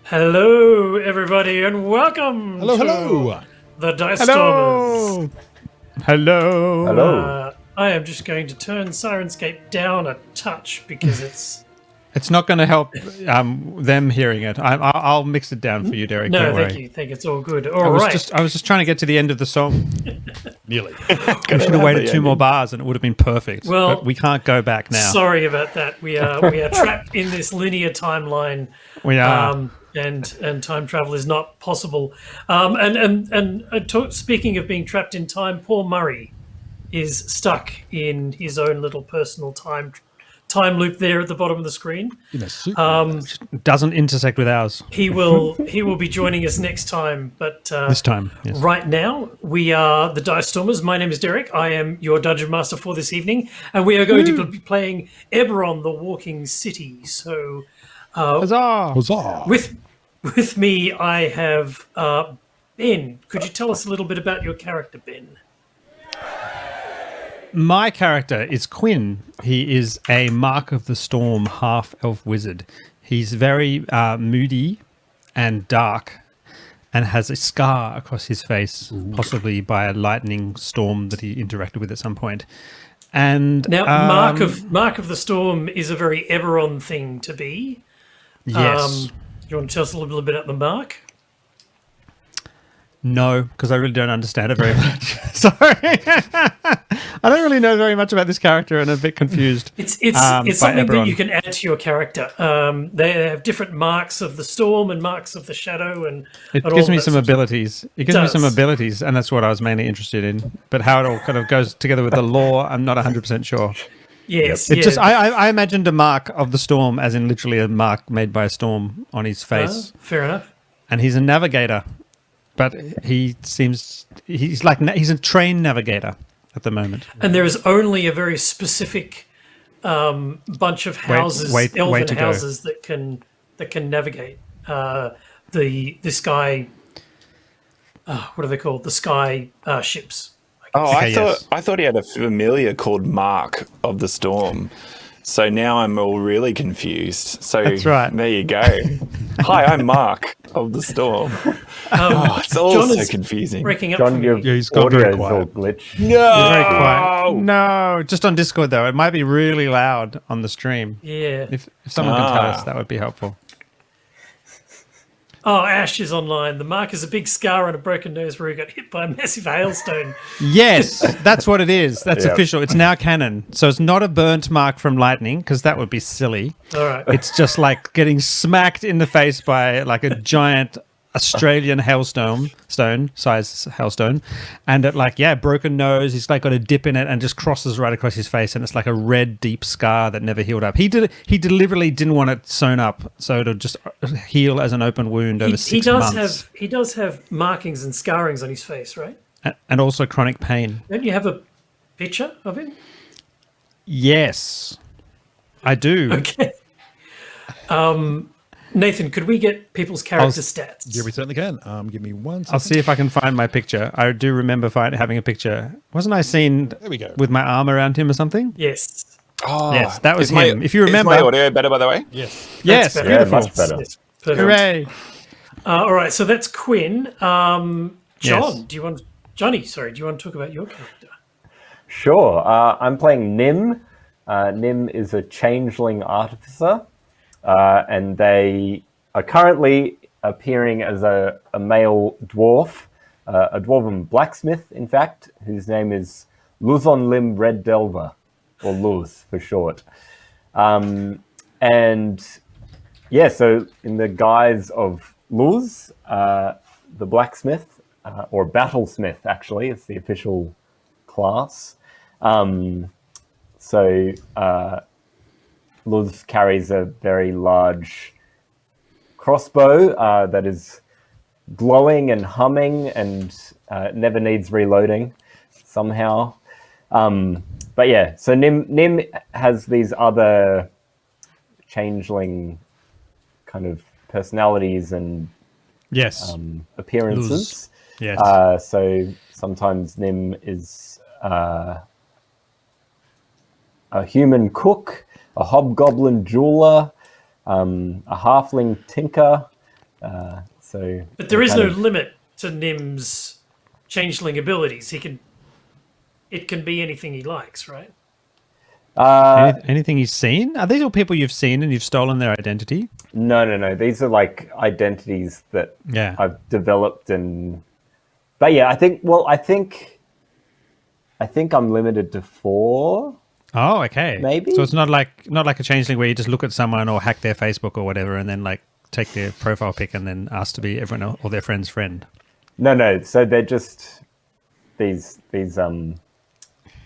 Hello, everybody, and welcome Hello. the Dice Stormers. Hello. I am just going to turn Sirenscape down a touch because It's not going to help them hearing it. I'll mix it down for you, Derek. no, don't worry. thank you. Think it's all good. I was just trying to get to the end of the song. Nearly. We should have waited two more bars, and it would have been perfect. Well, but we can't go back now. Sorry about that. We are trapped in this linear timeline. We are. And time travel is not possible. Speaking of being trapped in time, Paul Murray is stuck in his own little personal time loop there at the bottom of the screen. Doesn't intersect with ours. He will be joining us next time, but this time, yes. Right now we are the Dice Stormers. My name is Derek. I am your Dungeon Master for this evening, and we are going to be playing Eberron, the Walking City. So, Huzzah! Huzzah! With me, I have Ben. Could you tell us a little bit about your character, Ben? My character is Quinn. He is a Mark of the Storm half-elf wizard. He's very moody and dark and has a scar across his face, possibly by a lightning storm that he interacted with at some point. And now, Mark of the Storm is a very Eberron thing to be. Yes. Do you want to tell us a little bit about the mark? No, because I really don't understand it very much. Sorry. I don't really know very much about this character and I'm a bit confused. It's something that you can add to your character. They have different marks of the storm and marks of the shadow. And it gives me some abilities. It gives me some abilities, and that's what I was mainly interested in. But how it all kind of goes together with the lore, I'm not 100% sure. Yes. It just I imagined a mark of the storm as in literally a mark made by a storm on his face. Fair enough. And he's a navigator, but he's a trained navigator at the moment. And there is only a very specific bunch of houses, elven houses that can navigate the sky. What are they called? The sky ships. Oh, I thought he had a familiar called Mark of the Storm. So now I'm all really confused. So that's right. There you go. Hi, I'm Mark of the Storm. It's all John so confusing. Breaking up. John, your he's got audio very is quiet. all glitch. No, You're very quiet. No, just on Discord though. It might be really loud on the stream. Yeah. If someone can tell us, that would be helpful. Oh, Ash is online. The mark is a big scar and a broken nose where he got hit by a massive hailstone. Yes, that's what it is. That's Yep. official. It's now canon. So it's not a burnt mark from lightning, because that would be silly. All right. It's just like getting smacked in the face by like a giant Australian size hailstone. And it broken nose. He's like got a dip in it and just crosses right across his face. And it's like a red, deep scar that never healed up. He deliberately didn't want it sewn up. So it'll just heal as an open wound over 6 months. He does have markings and scarrings on his face, right? And also chronic pain. Don't you have a picture of him? Yes, I do. Okay. Nathan, could we get people's character stats? Yeah, we certainly can. Give me 1 second. I'll see if I can find my picture. I do remember having a picture. Wasn't I seen There we go. with my arm around him or something? Yes. Oh, Yes, that was is him. If you remember. is my audio better, by the way? Yes. Yes, That's Yeah, beautiful. much better. Yes, perfect. Hooray. All right, so that's Quinn. John, Yes. do you want to talk about your character? Sure. I'm playing Nim. Nim is a changeling artificer, and they are currently appearing as a male dwarf, a dwarven blacksmith, in fact, whose name is Luzon Lim Red Delver, or Luz for short. So in the guise of Luz, the blacksmith, or battlesmith, actually, it's the official class. Luz carries a very large crossbow that is glowing and humming and never needs reloading somehow. So Nim has these other changeling kind of personalities and Yes. appearances. Yes. So sometimes Nim is a human cook, a hobgoblin jeweler, a halfling tinker, But there is no limit to Nim's changeling abilities. It can be anything he likes, right? Anything he's seen? Are these all people you've seen and you've stolen their identity? No. These are like identities that I've developed But yeah, I think I'm limited to 4. Oh, okay. Maybe. So it's not like a changeling where you just look at someone or hack their Facebook or whatever and then like take their profile pic and then ask to be everyone or their friend's friend. No. So they're just these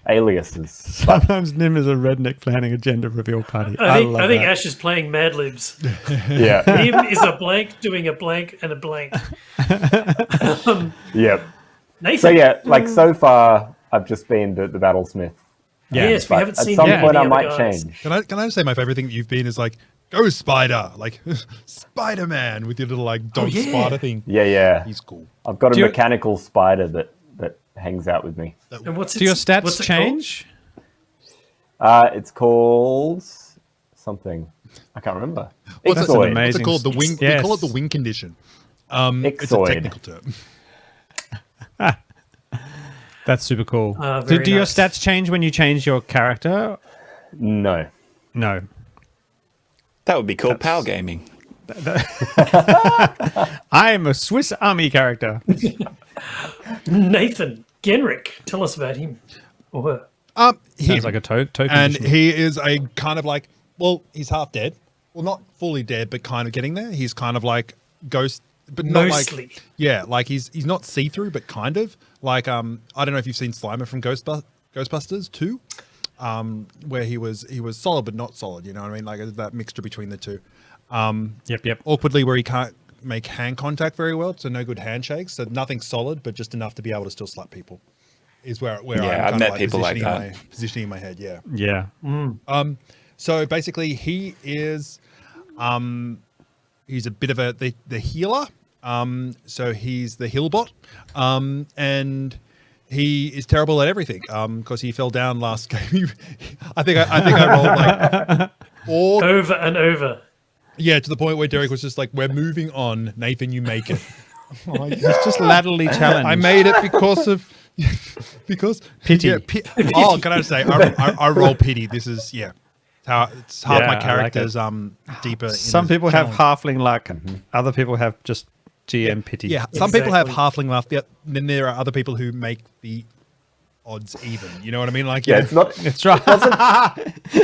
aliases. Sometimes Nim is a redneck planning a gender reveal party. I think Ash is playing Mad Libs. Yeah. Nim is a blank doing a blank and a blank. Yep. Nathan. So yeah, like so far, I've just been the battlesmith. Yeah. Yes, we haven't seen at some point I any might other guys. change. Can I just say my favorite thing that you've been is like, go Spider, like Spider-Man with your little like dog spider thing. Yeah. He's cool. I've got a mechanical spider that hangs out with me. And Do your stats change? It's called something. I can't remember. What's Ixoid. it called? The wing. Yes. We call it the wing condition. It's a Ixoid. technical term. That's super cool. Very Do your nice. stats change when you change your character? No. No. That would be called PAL gaming. I am a Swiss Army character. Nathan Genrick, tell us about him or her. Sounds like a token. And mission. he is a kind of like, well, he's half dead. Well, not fully dead, but kind of getting there. He's kind of like ghost, but not Mostly. like, yeah, like he's not see-through, but kind of like, I don't know if you've seen Slimer from Ghostbusters 2, where he was solid, but not solid. You know what I mean? Like that mixture between the two. Yep. Awkwardly where he can't make hand contact very well, so no good handshakes. So nothing solid, but just enough to be able to still slap people. Is where Yeah, I'm I've met people like positioning in my head. Yeah. Yeah. So basically, he is, he's a bit of the healer. So he's the heal bot, and he is terrible at everything. Because he fell down last game. I think I rolled like Over and over. Yeah, to the point where Derek was just like, "We're moving on, Nathan. You make it." He's just latterly challenged. I made it because Pity. Yeah, can I say I roll pity. This is it's half my character's deeper. Some people have halfling luck. Other people have just GM pity. Yeah, some people have Exactly. halfling luck. Then there are other people who make the odds even. You know what I mean? Like Yeah, it's not. That's right.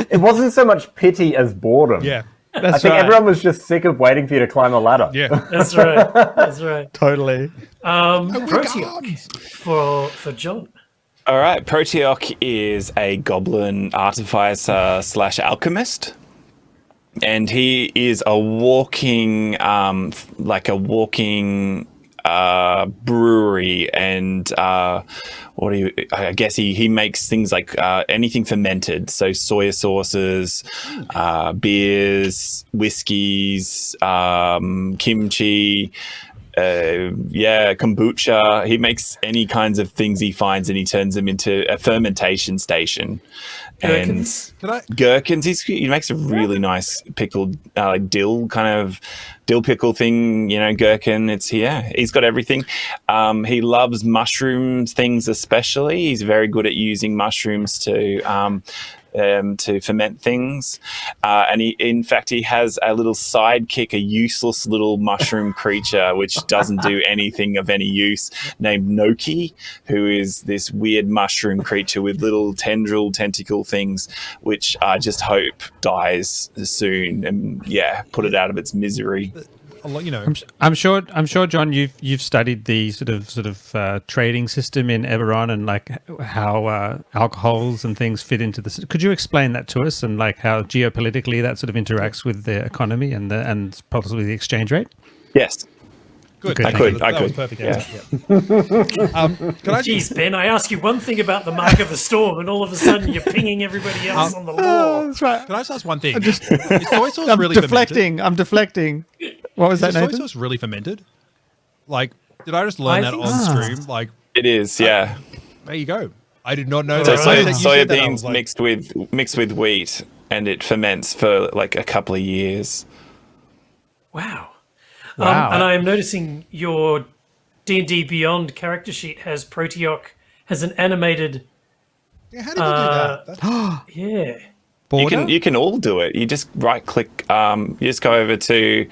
It wasn't so much pity as boredom. yeah. That's I think right. everyone was just sick of waiting for you to climb a ladder. Yeah. That's right. That's right. Totally. Proteoc for John. All right, Proteoc is a goblin artificer / alchemist, and he is a walking, brewery, and I guess he makes things like anything fermented, so soy sauces, beers, whiskeys, kimchi. Kombucha. He makes any kinds of things he finds and he turns them into a fermentation station. Gherkins. Gherkins. He makes a really nice pickled dill pickle thing, gherkin. He's got everything. He loves mushrooms things especially. He's very good at using mushrooms to ferment things. And he has a little sidekick, a useless little mushroom creature, which doesn't do anything of any use, named Noki, who is this weird mushroom creature with little tentacle things, which I just hope dies soon and, put it out of its misery. I'm sure, John, you've studied the sort of trading system in Eberron and like how alcohols and things fit into this. Could you explain that to us and like how geopolitically that sort of interacts with the economy and possibly the exchange rate? Yes. Good. I could. That was perfect. Yeah. Jeez, Ben, I ask you one thing about the Mark of the Storm, and all of a sudden you're pinging everybody else on the law. That's right. Can I just ask one thing? Is soy sauce I'm really deflecting. I'm deflecting. What was that, fermented? Is soy Nathan? sauce really fermented? Like, did I just learn I that think on so. stream? Like, It is, yeah. there you go. I did not know So that. You said that, I soybeans was like, mixed with wheat, and it ferments for like a couple of years. Wow. Wow. And I am noticing your D&D Beyond character sheet has has an animated. Yeah, how did you do that? Yeah. Border? You can all do it. You just right click. You just go over to.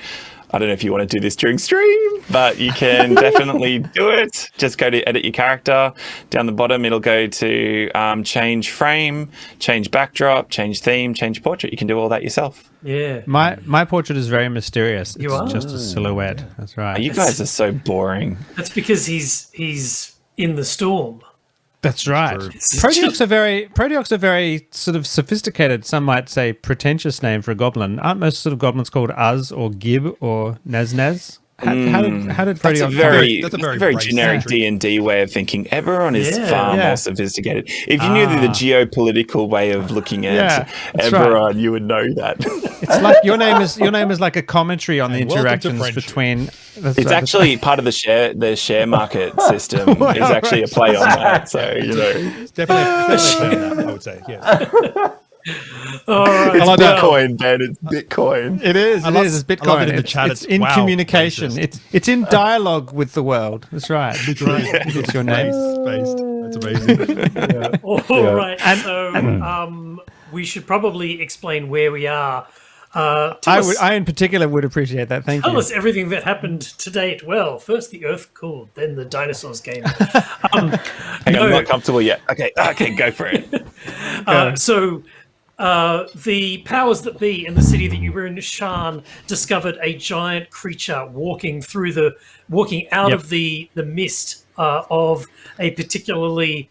I don't know if you want to do this during stream, but you can definitely do it. Just go to edit your character. Down the bottom, it'll go to change frame, change backdrop, change theme, change portrait. You can do all that yourself. Yeah. My portrait is very mysterious. You It's are? just a silhouette. That's right. You guys are so boring. That's because he's in the storm. That's right. true. Proteox are very sort of sophisticated, some might say pretentious name for a goblin. Aren't most sort of goblins called Az or Gib or Naznaz? How did That's a Proteox very, That's a very very brace generic entry. D&D way of thinking. Eberron is Yeah. far Yeah. more sophisticated. If you knew the geopolitical way of looking at Yeah, that's Eberron, you would know that. It's like your name is like a commentary on the And welcome to interactions friendship. between It's actually part of the share market system. Is actually a play on that. So It's definitely that, I would say. Yes. All right. I like that. Bitcoin, Ben. It's Bitcoin. It is. I love- It's I Bitcoin. love it in the It's- chat, It's it's in wow, communication. racist. It's in dialogue with the world. That's right. Literally. It's your name. Based. That's amazing. All right. So we should probably explain where we are. I in particular would appreciate that. Thank Tell you. us everything that happened to date. Well, first the Earth cooled, then the dinosaurs came. Hang on, I'm not comfortable yet. Okay, go for it. So the powers that be in the city that you were in, Sharn, discovered a giant creature walking out of the mist of a particularly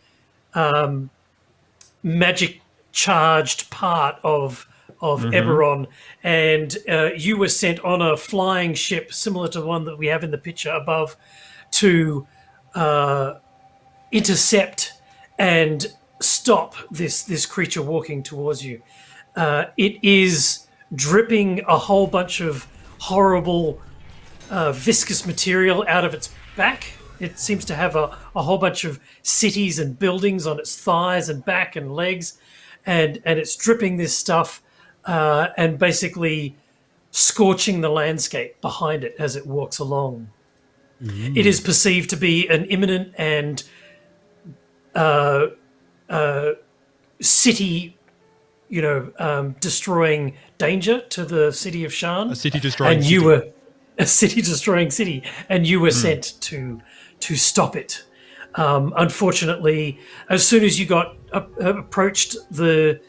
magic charged part of Eberron, and you were sent on a flying ship similar to the one that we have in the picture above to intercept and stop this creature walking towards you. It is dripping a whole bunch of horrible viscous material out of its back. It seems to have a whole bunch of cities and buildings on its thighs and back and legs, and it's dripping this stuff and basically scorching the landscape behind it as it walks along. It is perceived to be an imminent and city, destroying danger to the city of Sharn. A city destroying and you city. were a city destroying city, and you were sent to stop it. Unfortunately, as soon as you got approached the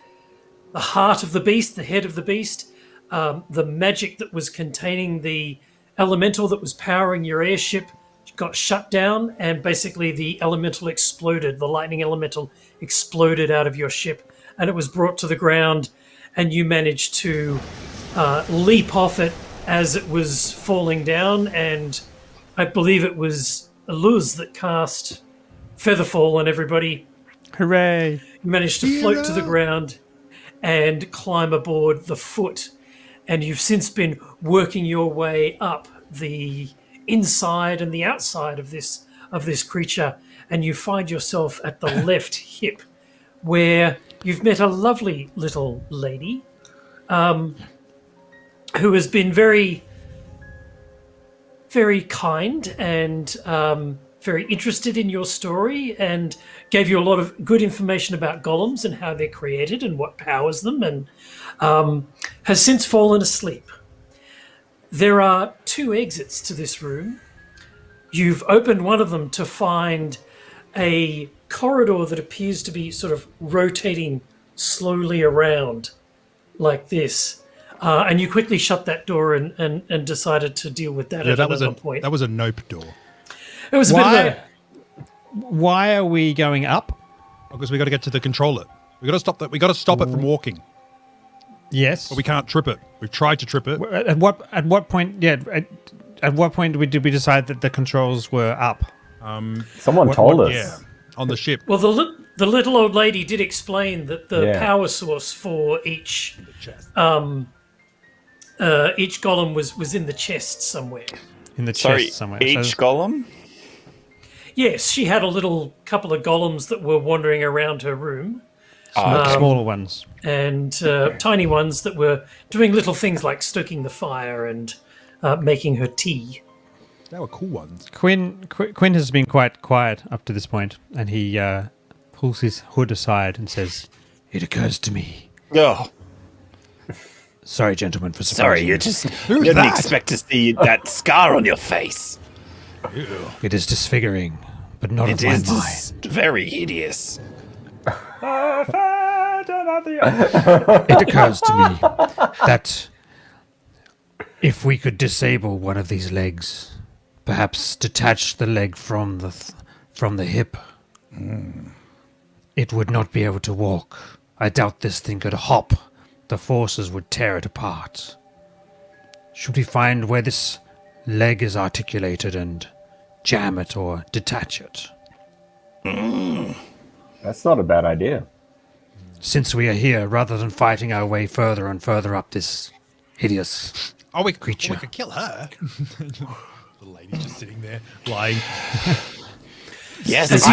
heart of the beast, the head of the beast, the magic that was containing the elemental that was powering your airship got shut down, and basically the elemental exploded. The lightning elemental exploded out of your ship, and it was brought to the ground, and you managed to leap off it as it was falling down, and I believe it was Luz that cast Featherfall on everybody. Hooray! You managed to float to the ground and climb aboard the foot, and you've since been working your way up the inside and the outside of this creature, and you find yourself at the left hip, where you've met a lovely little lady who has been very, very kind and very interested in your story, and gave you a lot of good information about golems and how they're created and what powers them, and has since fallen asleep. There are 2 exits to this room. You've opened one of them to find a corridor that appears to be sort of rotating slowly around like this. And you quickly shut that door and decided to deal with that at another point. That was a nope door. It was a bit of a... Why are we going up? Because we got to get to the controller. We got to stop that. We got to stop it from walking. Yes. But we can't trip it. We've tried to trip it. At what point? Yeah. At what point did we decide that the controls were up? Someone told us. Yeah, on the ship. Well, the little old lady did explain that the Yeah. power source for each golem was in the chest somewhere. In the Sorry, chest somewhere. each golem? Yes, she had a little couple of golems that were wandering around her room, Smaller ones. and tiny ones that were doing little things like stoking the fire and making her tea. They were cool ones. Quinn has been quite quiet up to this point, and he pulls his hood aside and says, "It occurs to me." Oh, Sorry, gentlemen, for sorry, surprising you didn't expect to see that scar on your face. It is disfiguring, but not It of my is mind. just very hideous. It occurs to me that if we could disable one of these legs, perhaps detach the leg from the hip, it would not be able to walk. I doubt this thing could hop. The forces would tear it apart. Should we find where this leg is articulated and jam it or detach it? That's not a bad idea. Since we are here, rather than fighting our way further and further up this hideous creature. We could kill her. The lady just sitting there, lying. Yes, As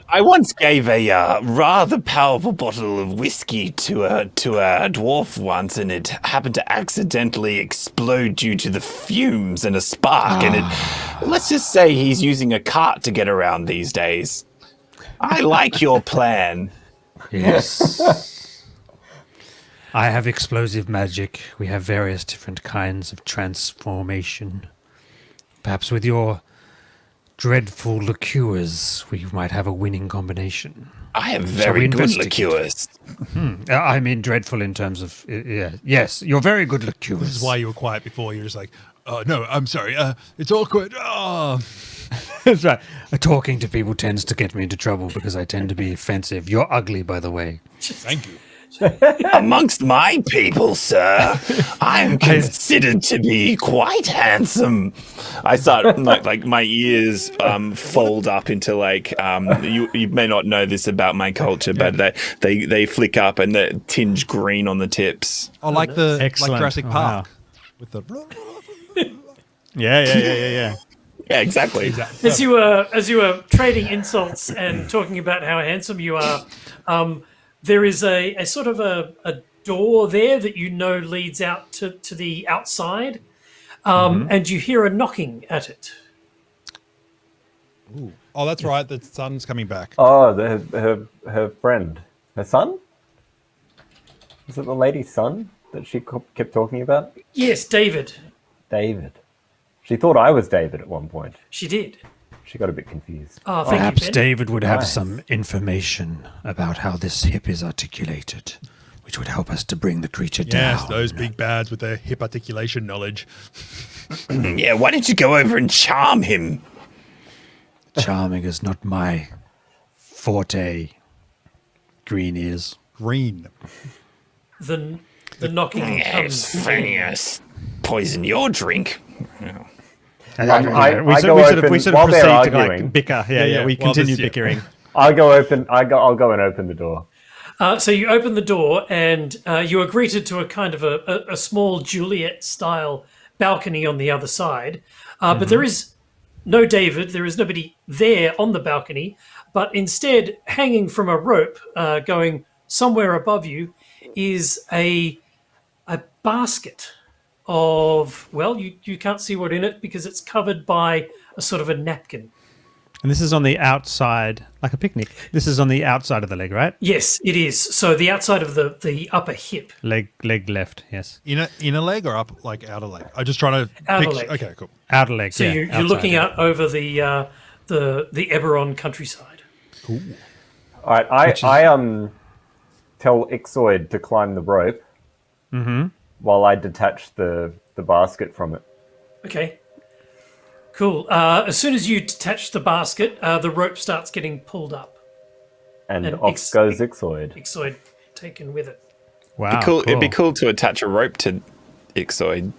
I once gave a rather powerful bottle of whiskey to a dwarf once, and it happened to accidentally explode due to the fumes and a spark. And let's just say he's using a cart to get around these days. I like your plan. Yes. I have explosive magic. We have various different kinds of transformation. Perhaps with your dreadful liqueurs, we might have a winning combination. I have Shall we very good investigate? liqueurs. I mean dreadful in terms of... yes, you're very good liqueurs. This is why you were quiet before. You're just like, no, I'm sorry. It's awkward. Oh. That's right. Talking to people tends to get me into trouble because I tend to be offensive. You're ugly, by the way. Thank you. Amongst my people, sir, I am considered to be quite handsome. I start like my ears fold up into like you may not know this about my culture, but they flick up and they tinge green on the tips. Oh, like the Excellent. like Jurassic Oh, Park with the. Yeah. Yeah, exactly. As you were trading insults and talking about how handsome you are, there is a sort of a door there that you know leads out to the outside, and you hear a knocking at it. Ooh. Oh, that's right. The sun's coming back. Oh, her friend. Her son? Is it the lady's son that she kept talking about? Yes, David. David. She thought I was David at one point. She did. She got a bit confused. Oh, thank Perhaps you, Ben. David would have Nice. some information about how this hip is articulated, which would help us to bring the creature Yes, down. those big bads with their hip articulation knowledge. Yeah, why don't you go over and charm him? Charming is not my forte. Green is. Green. The knocking Yes, comes. Phineas, poison your drink. We I sort go of open while they're proceed to arguing. like bicker. Yeah, Yeah, we while continue this- yeah. bickering. I'll go and open the door. So you open the door and you are greeted to a kind of a small Juliet-style balcony on the other side. But there is no David. There is nobody there on the balcony. But instead, hanging from a rope going somewhere above you is a basket of, well, you can't see what in it because it's covered by a sort of a napkin. And this is on the outside, like a picnic. This is on the outside of the leg, right? Yes, it is. So the outside of the upper hip. Leg left, yes. Inner leg or up like outer leg? I'm just trying to Outer picture. leg. Okay, cool. Outer leg, So yeah. you're outside, looking yeah. out over the Eberron countryside. All right, I tell Ixoid to climb the rope while I detach the basket from it. Okay. Cool. As soon as you detach the basket, the rope starts getting pulled up. And And off goes Ixoid. Ixoid taken with it. Wow, It'd be cool to attach a rope to Ixoid.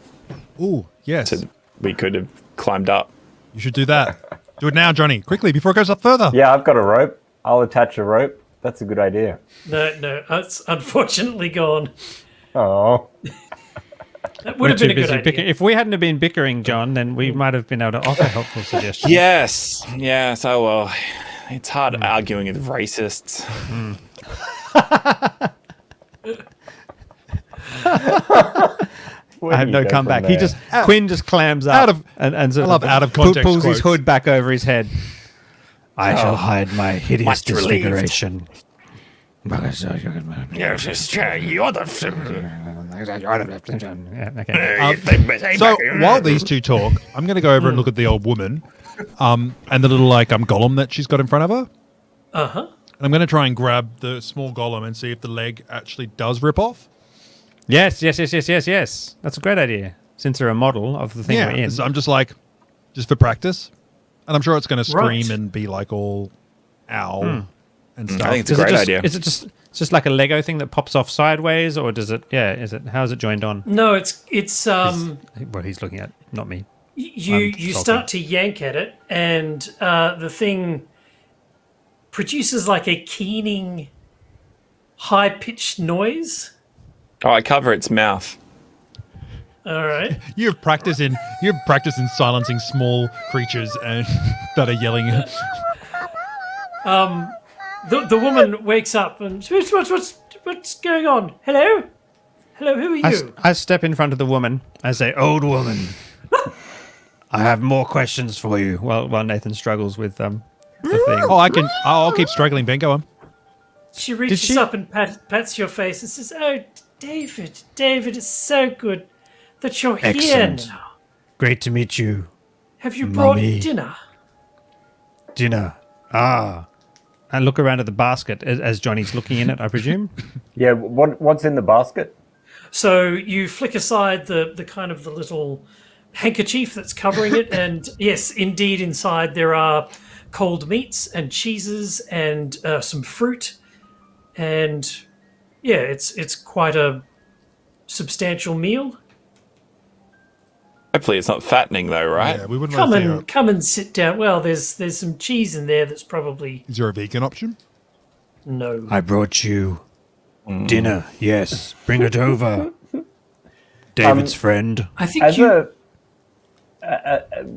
Ooh, yes. We could have climbed up. You should do that. Do it now, Johnny. Quickly, before it goes up further. Yeah, I've got a rope. I'll attach a rope. That's a good idea. No, it's unfortunately gone. Oh. That would have been a good idea. bickering. If we hadn't have been bickering, John, then we might have been able to offer helpful suggestions. Yes. Oh well. It's hard arguing with racists. I have You no go comeback. from He there. just Quinn just clams up and sort I love out of context pulls his quotes. hood back over his head. I shall hide my hideous much relieved. disfiguration. Yes, you're the. Yeah, okay. So while these two talk, I'm going to go over and look at the old woman, and the little golem that she's got in front of her. Uh-huh. And I'm going to try and grab the small golem and see if the leg actually does rip off. Yes. That's a great idea. Since they're a model of the thing we're in. So I'm just for practice, and I'm sure it's going to scream Right. and be like all ow and stuff. I think it's a great idea. Is it just like a Lego thing that pops off sideways, or does it? Yeah, is it? How is it joined on? No, it's What he's looking at, not me. you sulking. start to yank at it, and the thing produces like a keening, high-pitched noise. Oh, I cover its mouth. All right. You've practiced in silencing small creatures and that are yelling. The woman wakes up and what's going on? Hello, who are you? I step in front of the woman. I say, "Old woman, I have more questions for you." While Nathan struggles with the thing. I'll keep struggling. Ben, go on. She reaches she- up and pats your face and says, "Oh, David, it's so good that you're here Excellent. now. Great to meet you. Have you brought Mummy. dinner?" Dinner. Ah. I look around at the basket as Johnny's looking in it, I presume. Yeah, what's in the basket? So you flick aside the kind of the little handkerchief that's covering it, and yes, indeed, inside there are cold meats and cheeses and some fruit, and yeah, it's quite a substantial meal. Hopefully, it's not fattening though, right? Yeah, we wouldn't let it see Come and sit down. Well, there's some cheese in there that's probably Is there a vegan option? no. I brought you dinner. Yes. Bring it over. David's friend. I think As you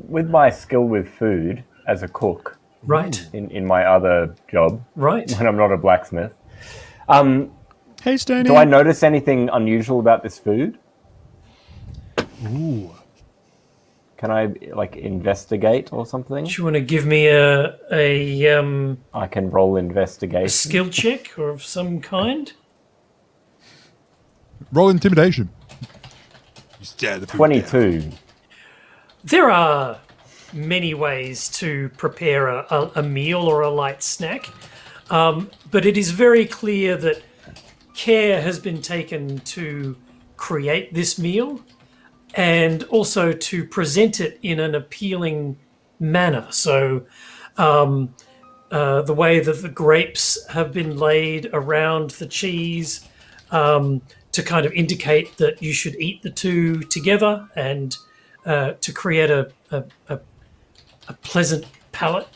with my skill with food as a cook right, in my other job right. when I'm not a blacksmith, Hey, Stoney. do I notice anything unusual about this food? Ooh. Can I investigate or something? Do you want to give me a I can roll investigation. skill check or of some kind? Roll intimidation. You stare the food 22. There are many ways to prepare a meal or a light snack, but it is very clear that care has been taken to create this meal and also to present it in an appealing manner. So the way that the grapes have been laid around the cheese to kind of indicate that you should eat the two together and to create a pleasant palate.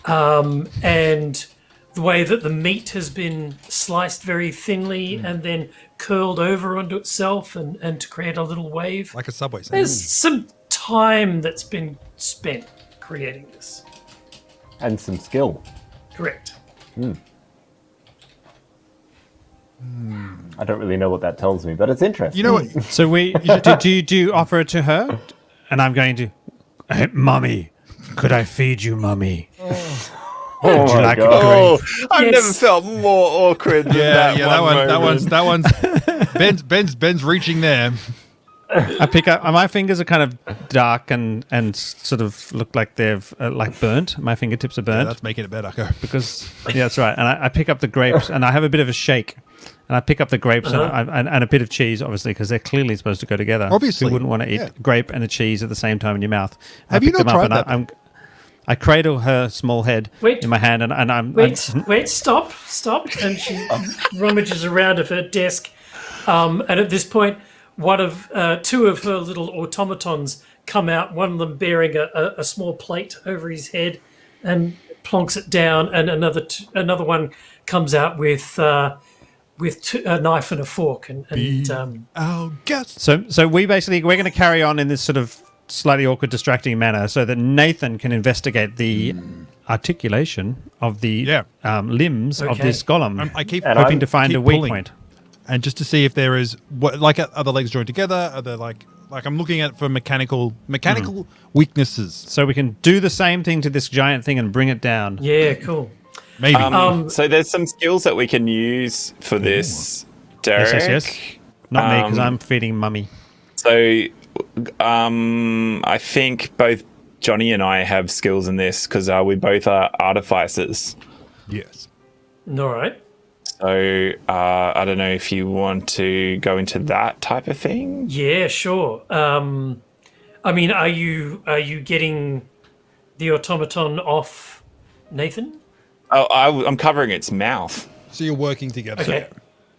And the way that the meat has been sliced very thinly and then curled over onto itself and to create a little wave. like a Subway There's sandwich. some time that's been spent creating this. And some skill. Correct. I don't really know what that tells me, but it's interesting. You know what? So do you offer it to her? And I'm going to, hey, Mummy, could I feed you, Mummy? Oh Would you my like a God. grape? I've Yes. never felt more awkward than that one's Ben's reaching there. I pick up. My fingers are kind of dark and sort of look like they've like burnt. My fingertips are Yeah, burnt that's making it better. Go. because that's right. And I pick up the grapes and I have a bit of a shake. And I pick up the grapes and a bit of cheese, obviously, because they're clearly supposed to go together. Obviously, you wouldn't want to eat yeah. grape and a cheese at the same time in your mouth. Have I you pick not them up tried and that? I cradle her small head Wait. in my hand, and I'm Wait, stop. And she rummages around of her desk. And at this point, two of her little automatons come out, one of them bearing a small plate over his head and plonks it down, and another one comes out with a knife and a fork. Oh, guess. So we're going to carry on in this sort of slightly awkward, distracting manner, so that Nathan can investigate the articulation of the limbs of Okay. this golem, I keep And hoping I'm- to find keep a weak pulling. point. and just to see if there is are the legs joined together? Are there like I'm looking at for mechanical weaknesses. So we can do the same thing to this giant thing and bring it down. Yeah, cool. Maybe. So there's some skills that we can use for this, Derek. Yes. Not me, because I'm feeding Mummy. So I think both Johnny and I have skills in this because we both are artificers. Yes. All right. So I don't know if you want to go into that type of thing. Yeah, sure. I mean, are you getting the automaton off Nathan? Oh, I'm covering its mouth. So you're working together. Okay.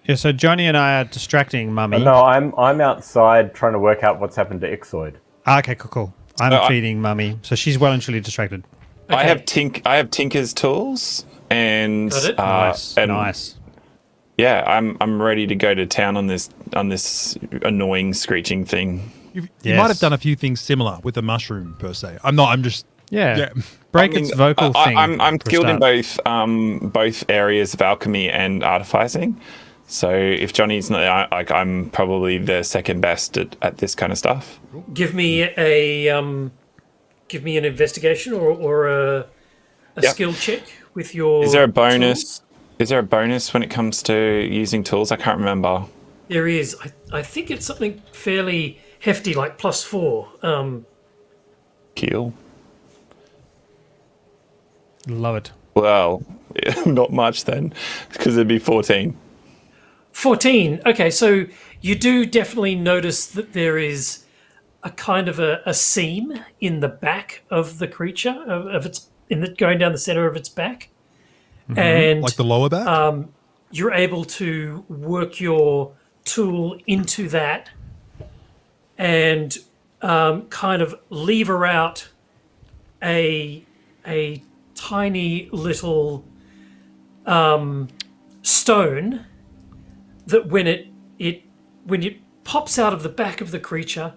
Yeah, so Johnny and I are distracting Mummy. No, I'm outside trying to work out what's happened to Ixoid. Okay, cool. I'm feeding Mummy, so she's well and truly distracted. I Okay. have Tinker's tools and Got it. Nice. Yeah, I'm ready to go to town on this annoying screeching thing. You Yes. might have done a few things similar with the mushroom per se. I'm just Yeah. Break its vocal thing. I'm for a skilled in start. both areas of alchemy and artificing. So if Johnny's not, I'm probably the second best at this kind of stuff. Give me an investigation or a Yep. skill check with your. Is there a bonus? tools. Is there a bonus when it comes to using tools? I can't remember. There is. I think it's something fairly hefty, like +4. Kill. Love it. Well, not much then, because it'd be 14. 14. Okay, so you do definitely notice that there is a kind of a seam in the back of the creature, of its going down the center of its back, and like the lower back. you're able to work your tool into that and kind of lever out a tiny little stone that when it pops out of the back of the creature,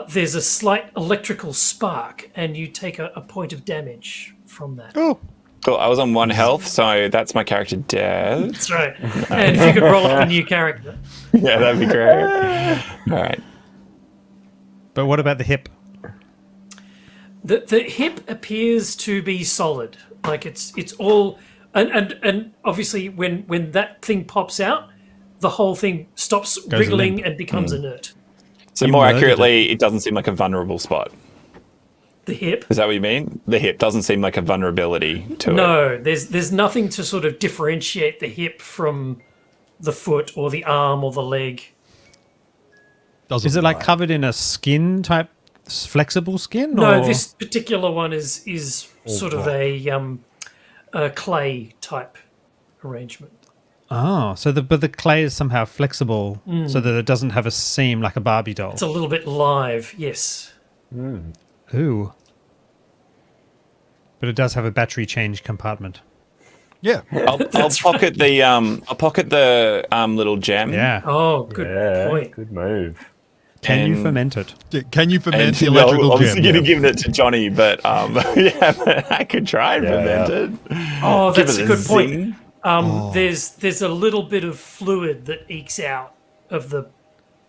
there's a slight electrical spark, and you take a point of damage from that. Oh, Cool. I was on 1 health, so that's my character dead. That's right. And if you could roll up a new character. Yeah, that'd be great. All right. but what about the hip? The hip appears to be solid. Like it's all and obviously when that thing pops out, the whole thing stops wriggling limp. and becomes inert. So You more murdered accurately, it doesn't seem like a vulnerable spot. The hip. Is that what you mean? The hip doesn't seem like a vulnerability to it. No, there's nothing to sort of differentiate the hip from the foot or the arm or the leg. Doesn't Is it like lie. covered in a skin type, flexible skin? No, or? this particular one is sort of a clay type arrangement. Oh, so but the clay is somehow flexible, so that it doesn't have a seam like a Barbie doll. It's a little bit live, yes. Ooh. But it does have a battery change compartment. Yeah. I'll pocket the little gem. Yeah. Oh, good point. Good move. Can you and- ferment it? Can you ferment And the electrical obviously gem? you'd have given it to Johnny, but yeah, but I could try and ferment it. Oh, Give that's it a good point. zing. There's a little bit of fluid that ekes out of the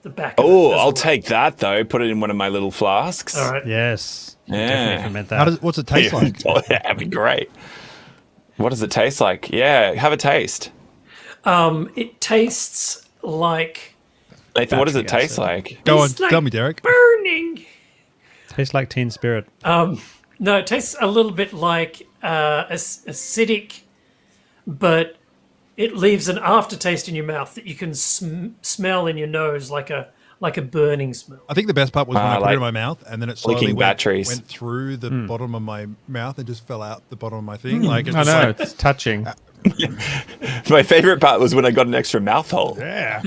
back. Of it Oh, as I'll well. take that though. Put it in one of my little flasks. All right. Yes. Yeah. Definitely ferment that. What's it taste like? Oh, yeah, that'd be great. What does it taste like? Yeah, have a taste. It tastes like Nathan, what does it Battery taste acid. like? Go on, It's like tell me, Derek. burning. Tastes like Teen Spirit. No, it tastes a little bit like acidic, but it leaves an aftertaste in your mouth that you can smell in your nose like a burning smell. I think the best part was when I put it like in my mouth and then it slowly leaking went batteries. through the bottom of my mouth and just fell out the bottom of my thing. Like it's I just know, like, it's touching. My favorite part was when I got an extra mouth hole. yeah,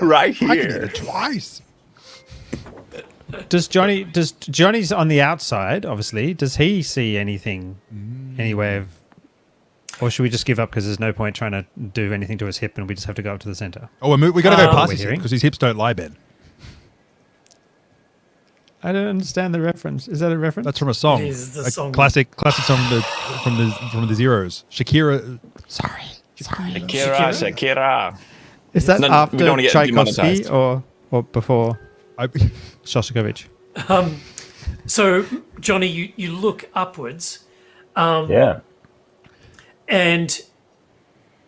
Right I can eat here. it twice. Does Johnny's on the outside, obviously. Does he see anything, any way of... Or should we just give up because there's no point trying to do anything to his hip and we just have to go up to the center? Oh, we got to go past we're his hip hearing. because his hips don't lie, Ben. I don't understand the reference. Is that a reference? That's from a song. It is the a song. classic song from the Zeros. Shakira. Sorry. Shakira. Is that No, we after don't wanna get Tchaikovsky demonetized. or before I, Shostakovich? So, Johnny, you look upwards, Yeah. and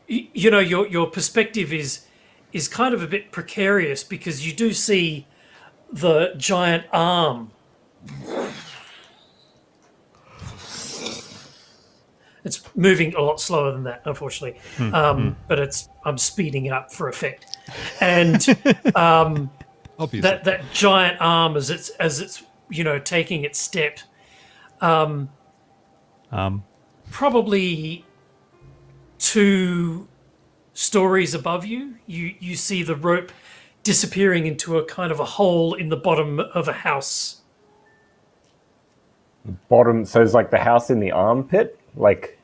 you know your perspective is kind of a bit precarious because you do see the giant arm. It's moving a lot slower than that, unfortunately, but I'm speeding up for effect, and obviously. that giant arm as it's taking its step, probably 2 stories above you. You see the rope disappearing into a kind of a hole in the bottom of a house. Bottom. So it's like the house in the armpit. Like.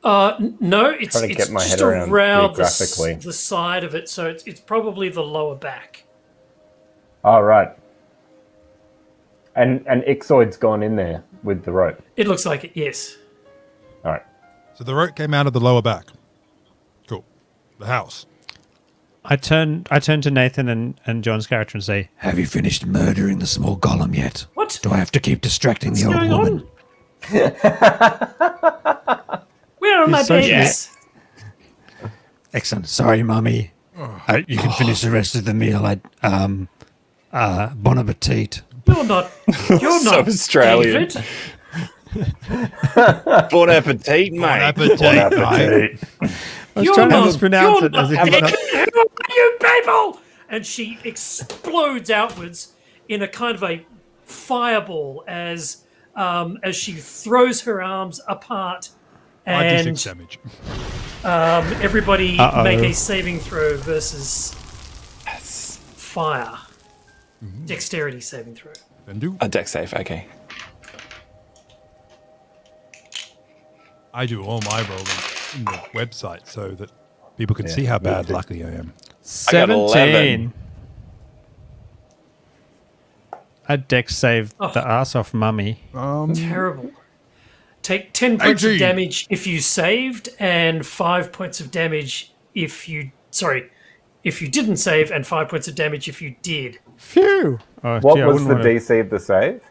No, it's Trying to get my just head around around geographically. the side of it, so it's probably the lower back. Oh, right. And Ixoid's gone in there with the rope. It looks like it, yes. All right. So the rope came out of the lower back. Cool. The house. I turn to Nathan and John's character and say, "Have you finished murdering the small golem yet? What? Do I have to keep distracting What's the old going woman?" Where are my so babies? Excellent. Sorry, Mummy. You can finish the rest of the meal. Bon appetit. You're not So Australian. David. Bon appetit, mate. Bon appetit, Bon mate. appetit. I was trying to mispronounce you're it as if not it's not. David. Who are you people? And she explodes outwards in a kind of a fireball as she throws her arms apart. And 96 damage. everybody Uh-oh. make a saving throw versus fire. Dexterity saving throw. Then do. A deck safe, okay. I do all my rolling in the website so that people can see how bad lucky I am. I got 11. 17. I dex saved the ass off Mummy. Terrible. Take 10 points of 18. damage if you saved, and 5 points of damage if you didn't save, and 5 points of damage if you did. Phew. Oh, What gee, I was the wouldn't wanna- DC of the save?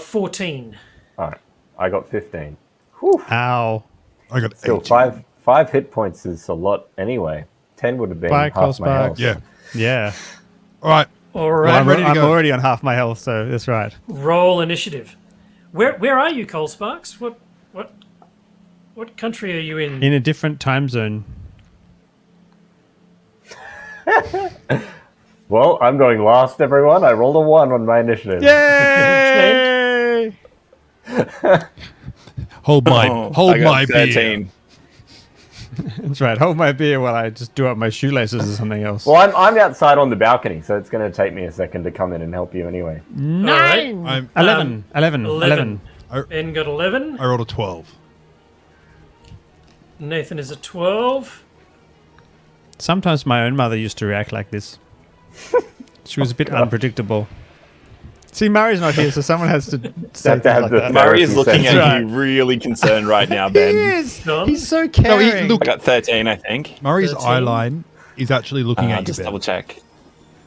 14. All right. I got 15. Ow. I got Still, 8. five hit points is a lot anyway. 10 would have been Bye, half my Cosparks. health. Yeah. Yeah. All right. All Well, right, I'm, ready to I'm go. already on half my health, so that's right. roll initiative. Where are you, Cole Sparks? What country are you in? In a different time zone. Well, I'm going last, everyone. I rolled a 1 on my initiative. Yay! Hold my I got my beer. 13. That's right. Hold my beer while I just do up my shoelaces or something else. Well, I'm outside on the balcony, so it's going to take me a second to come in and help you anyway. All right. I'm, 11. 11. Ben got 11. I rolled a 12. Nathan is a 12. Sometimes my own mother used to react like this. She was a bit unpredictable. See, Murray's not here, so someone has to say Have to have things like the that. Murray is Therapy looking session. at you really concerned right now, Ben. He is. Done. He's so No, caring. look, I got 13, I think. Murray's 13. eye line is actually looking at you, Just Ben. double check.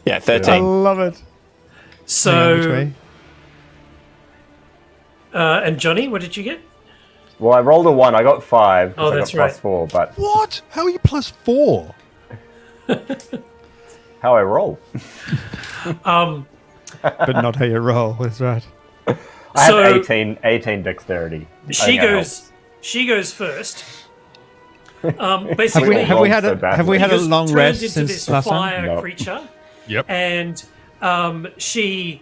Yeah, I 13. love it. Hang on, which So, way? and Johnny, what did you get? Well, I rolled a 1. I got 5. 'cause Oh, I that's got plus right. 4, but What? How are you plus 4? how I roll. But not how you roll. That's right. I So- have 18 dexterity. I She think that goes first. Have we, Basically, have we had so a badly. have we had a just long turns rest into since this last fire time? No. creature, Yep. and she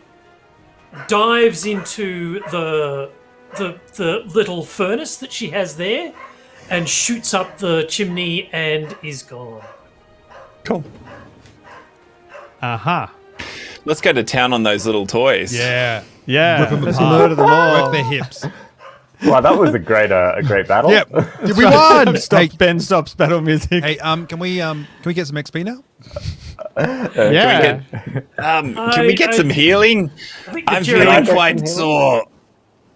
dives into the little furnace that she has there, and shoots up the chimney and is gone. Cool. Aha. Let's go to town on those little toys. Yeah. Yeah. Rip 'em Let's apart. murder them all. Work their hips. Wow, that was a great battle. Yep. Did we won? Stop. Hey, Ben stops battle music. hey, can we get some XP now? yeah. Can we get some healing? I think the I'm Jerry- feeling get quite some sore.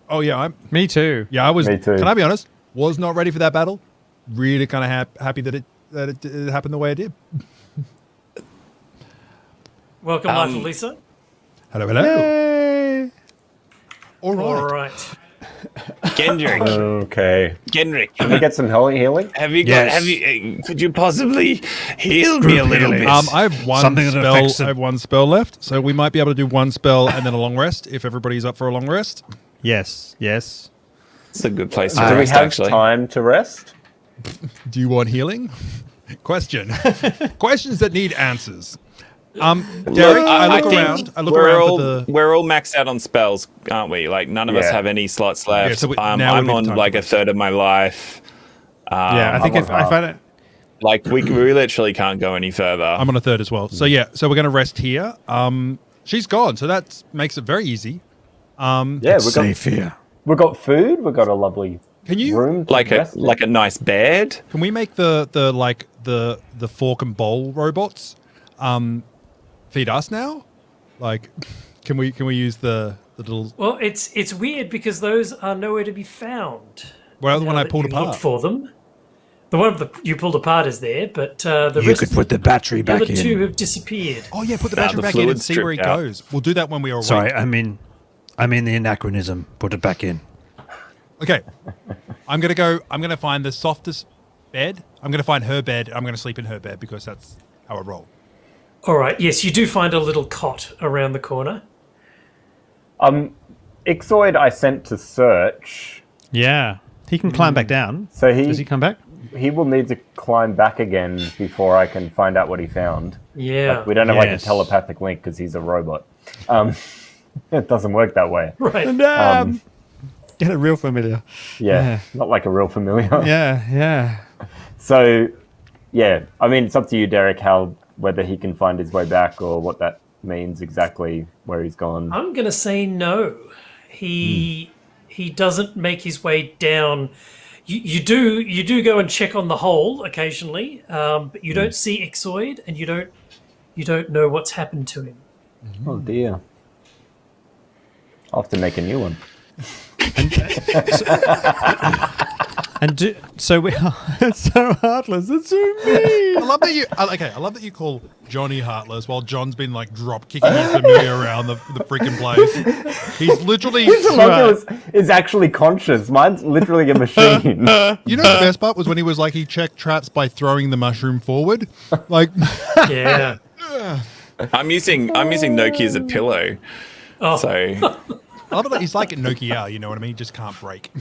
Oh yeah, Me too. I was. Me too. Can I be honest? Was not ready for that battle. Really kind of happy that it that it happened the way it did. Welcome, Life of Lisa. Hello, hello. Yay! All right. All right. Gendrick. Okay. Gendrick. Can we get some healing? Have you got? Yes. Have you? Could you possibly heal me a little bit? I have one Something that spell. affects I have one spell left, so we might be able to do one spell and then a long rest if everybody's up for a long rest. Yes. Yes. It's a good place to Do we rest, have actually. time to rest? Do you want healing? Question. Questions that need answers. Derek, I look think around. I look we're around all, for the. We're all maxed out on spells, aren't we? Like none of us Yeah. have any slots left. Yeah, so now I'm would be the on time like to a rest. third of my life. Yeah. I think I'm if on half. I don't. Like we literally can't go any further. I'm on a third as well. So yeah, so we're going to rest here. She's gone, so that makes it very easy. Yeah, here. we got food. We got a lovely Can you room to like rest. a nice bed. can we make the fork and bowl robots feed us now? Like, can we use the little? Well, it's weird because those are nowhere to be found. Well, the one Now I that pulled you looked apart. for them. The one you pulled apart is there, but the You rest, could put the battery the back other two in. have disappeared. Oh yeah, put the Nah, battery the back in and fluid's see where he stripped out. goes. We'll do that when we are awake. Sorry, I mean the anachronism. Put it back in. Okay. I'm gonna find the softest bed. I'm gonna find her bed. I'm gonna sleep in her bed because that's how I roll. All right. Yes, you do find a little cot around the corner. Ixoid I sent to search, Yeah. He can climb back down. so Does he come back? he will need to climb back again before I can find out what he found. Yeah. We don't have like a Yes. telepathic link because he's a robot. It doesn't work that way. Right. Get it real familiar. Yeah, not like a real familiar. Yeah. Yeah. So, yeah, I mean, it's up to you, Derek, whether he can find his way back or what that means exactly, where he's gone. I'm going to say no. He doesn't make his way down. You do go and check on the hole occasionally, but you don't see Ixoid, and you don't know what's happened to him. Oh dear. I'll have to make a new one. So we are so heartless. It's so mean. I love that you. I love that you call Johnny heartless while John's been like drop kicking his familiar around the freaking place. He's literally. His homunculus is actually conscious. Mine's literally a machine. You know the best part was when he was like he checked traps by throwing the mushroom forward, like. Yeah. I'm using Noki as a pillow. Oh. So I love it. He's like Nokia, you know what I mean? He just can't break.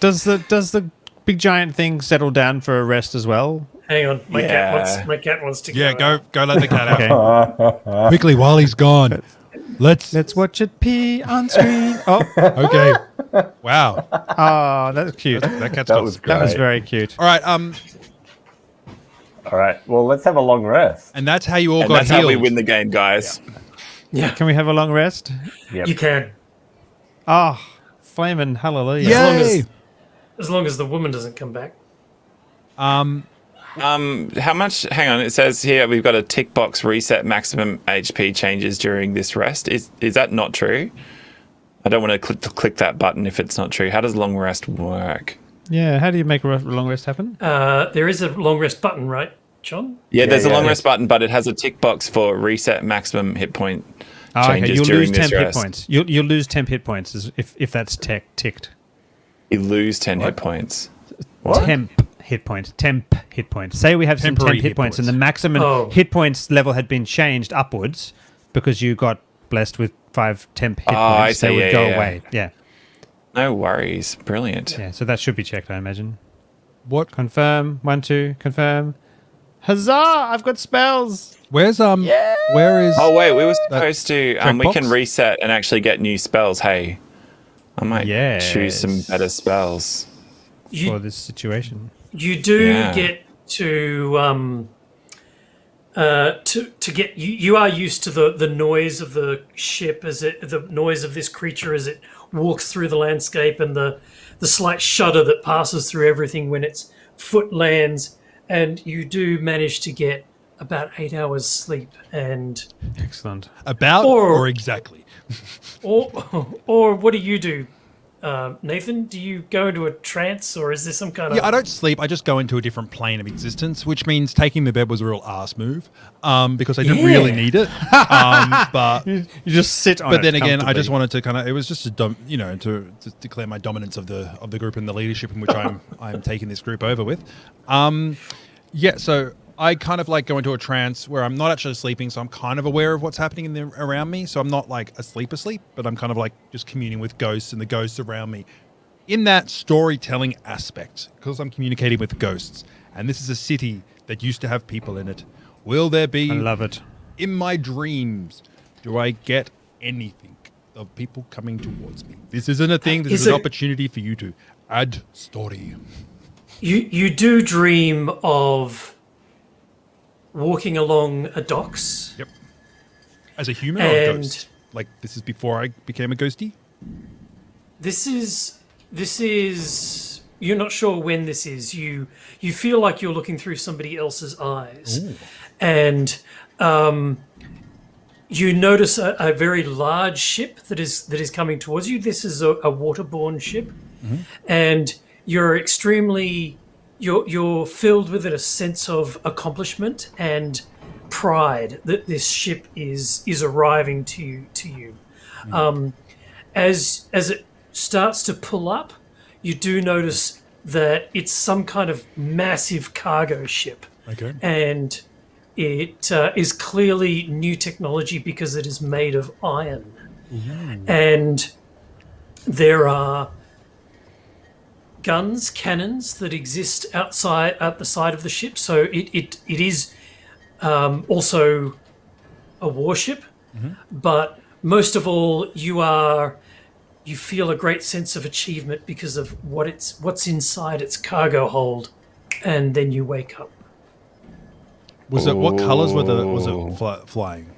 Does the big giant thing settle down for a rest as well? Hang on. My cat wants to go. Yeah, go let the cat Okay. out quickly while he's gone. Let's Watch it pee on screen. Oh, okay. Wow, oh, that's cute. that cat's That got was That was great. very cute. All right, All right, well, let's have a long rest. and that's how you all and got that's healed. how we win the game, guys. Yeah. Can we have a long rest? Yep. You can. Oh, flaming hallelujah. Yay! As long as the woman doesn't come back. How much? Hang on. It says here we've got a tick box reset maximum HP changes during this rest. Is that not true? I don't want to click that button if it's not true. How does long rest work? Yeah, how do you make a long rest happen? There is a long rest button, right, John? Yeah, there's a long yeah. rest button, but it has a tick box for reset maximum hit point Oh, okay, changes you'll during lose this 10 hit rest. points. You'll lose 10 hit points if that's ticked. You lose 10 hit points. Temp hit points. Say we have some Temporary temp hit hit points, and the points. maximum hit points level had been changed upwards because you got blessed with 5 temp hit I points. see, They would yeah, go yeah. away. Yeah, No worries. Brilliant. yeah. So that should be checked, I imagine. What? Confirm. 1, 2. Confirm. Huzzah! I've got spells. Where's Where is? Oh wait, we were supposed to. We checkbox? can reset and actually get new spells. Hey, I might choose some Yes. better spells. For this situation. You do Yeah. get to get you are used to the noise of the ship the noise of this creature as it walks through the landscape, and the slight shudder that passes through everything when its foot lands, and you do manage to get about 8 hours sleep, and Excellent. About Or- or exactly? or what do you do, Nathan, do you go into a trance, or is there some kind of... Yeah, I don't sleep. I just go into a different plane of existence, which means taking the bed was a real ass move, because I didn't really need it. But You just sit on it. but then again, I just comfortably. wanted to kind of, it was just to declare my dominance of the group and the leadership in which I'm taking this group over with. Yeah, so I kind of like go into a trance where I'm not actually sleeping, so I'm kind of aware of what's happening around me. So I'm not like asleep, but I'm kind of like just communing with ghosts and the ghosts around me. In that storytelling aspect, because I'm communicating with ghosts, and this is a city that used to have people in it. Will there be? I love it. In my dreams, do I get anything of people coming towards me? This isn't a thing. This is an opportunity for you to add story. You do dream of walking along a docks. Yep. As a human or a And- ghost? Like, this is before I became a ghosty? This is you're not sure when this is. You feel like you're looking through somebody else's eyes. Ooh. And you notice a very large ship that is coming towards you. This is a waterborne ship, and you're filled with a sense of accomplishment and pride that this ship is arriving to you. As it starts to pull up, you do notice that it's some kind of massive cargo ship. Okay. And it is clearly new technology because it is made of iron. And there are cannons that exist at the side of the ship. So it is also a warship, but most of all, you feel a great sense of achievement because of what's inside its cargo hold, and then you wake up. Was it, what colors was it flying?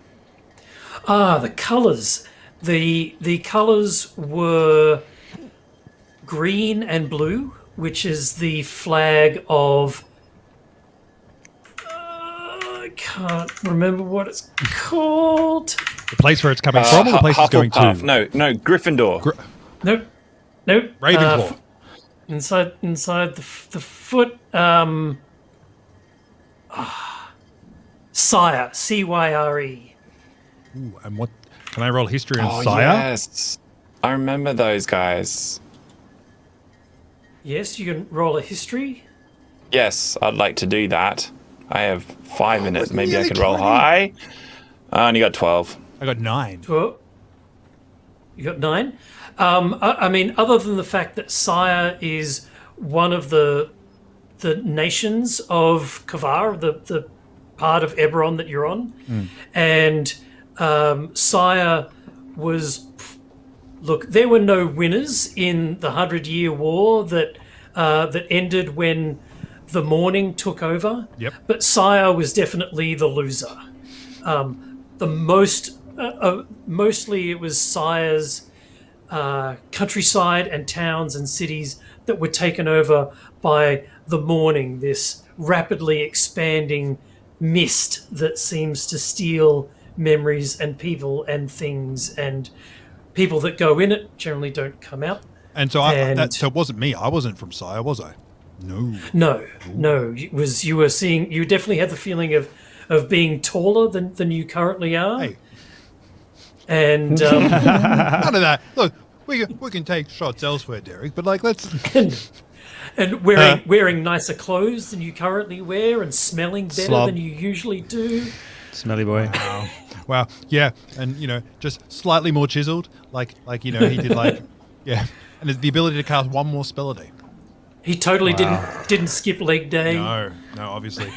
The colours. The colours were green and blue, which is the flag of... I can't remember what it's called. The place where it's coming from or the place it's going to? Hufflepuff. No, Gryffindor. Nope. Ravenclaw. Inside the foot. Sire. Cyre. Ooh, and what? Can I roll history on Oh, Sire? yes. I remember those guys. Yes, you can roll a history. Yes, I'd like to do that. I have 5 in it. Maybe I nearly could roll 20. high. I only got 12. I got 9. Well, you got 9. I mean, other than the fact that Sire is one of the nations of Kavar, the part of Eberron that you're on, and Sire was... Look, there were no winners in the 100-Year War that ended when the Morning took over. Yep. But Sire was definitely the loser. Mostly it was Sire's countryside and towns and cities that were taken over by the Morning, this rapidly expanding mist that seems to steal memories and people and things, and people that go in it generally don't come out. And so so it wasn't me. I wasn't from Sire, was I? No. No. You definitely had the feeling of being taller than you currently are. Hey, And none of that. Look, we can take shots elsewhere, Derek, but like, let's... and wearing nicer clothes than you currently wear, and smelling better Slob. than you usually do. Smelly boy. Wow, yeah, and just slightly more chiseled, like he did, like, yeah, and the ability to cast one more spell a day. He totally didn't skip leg day. No, obviously,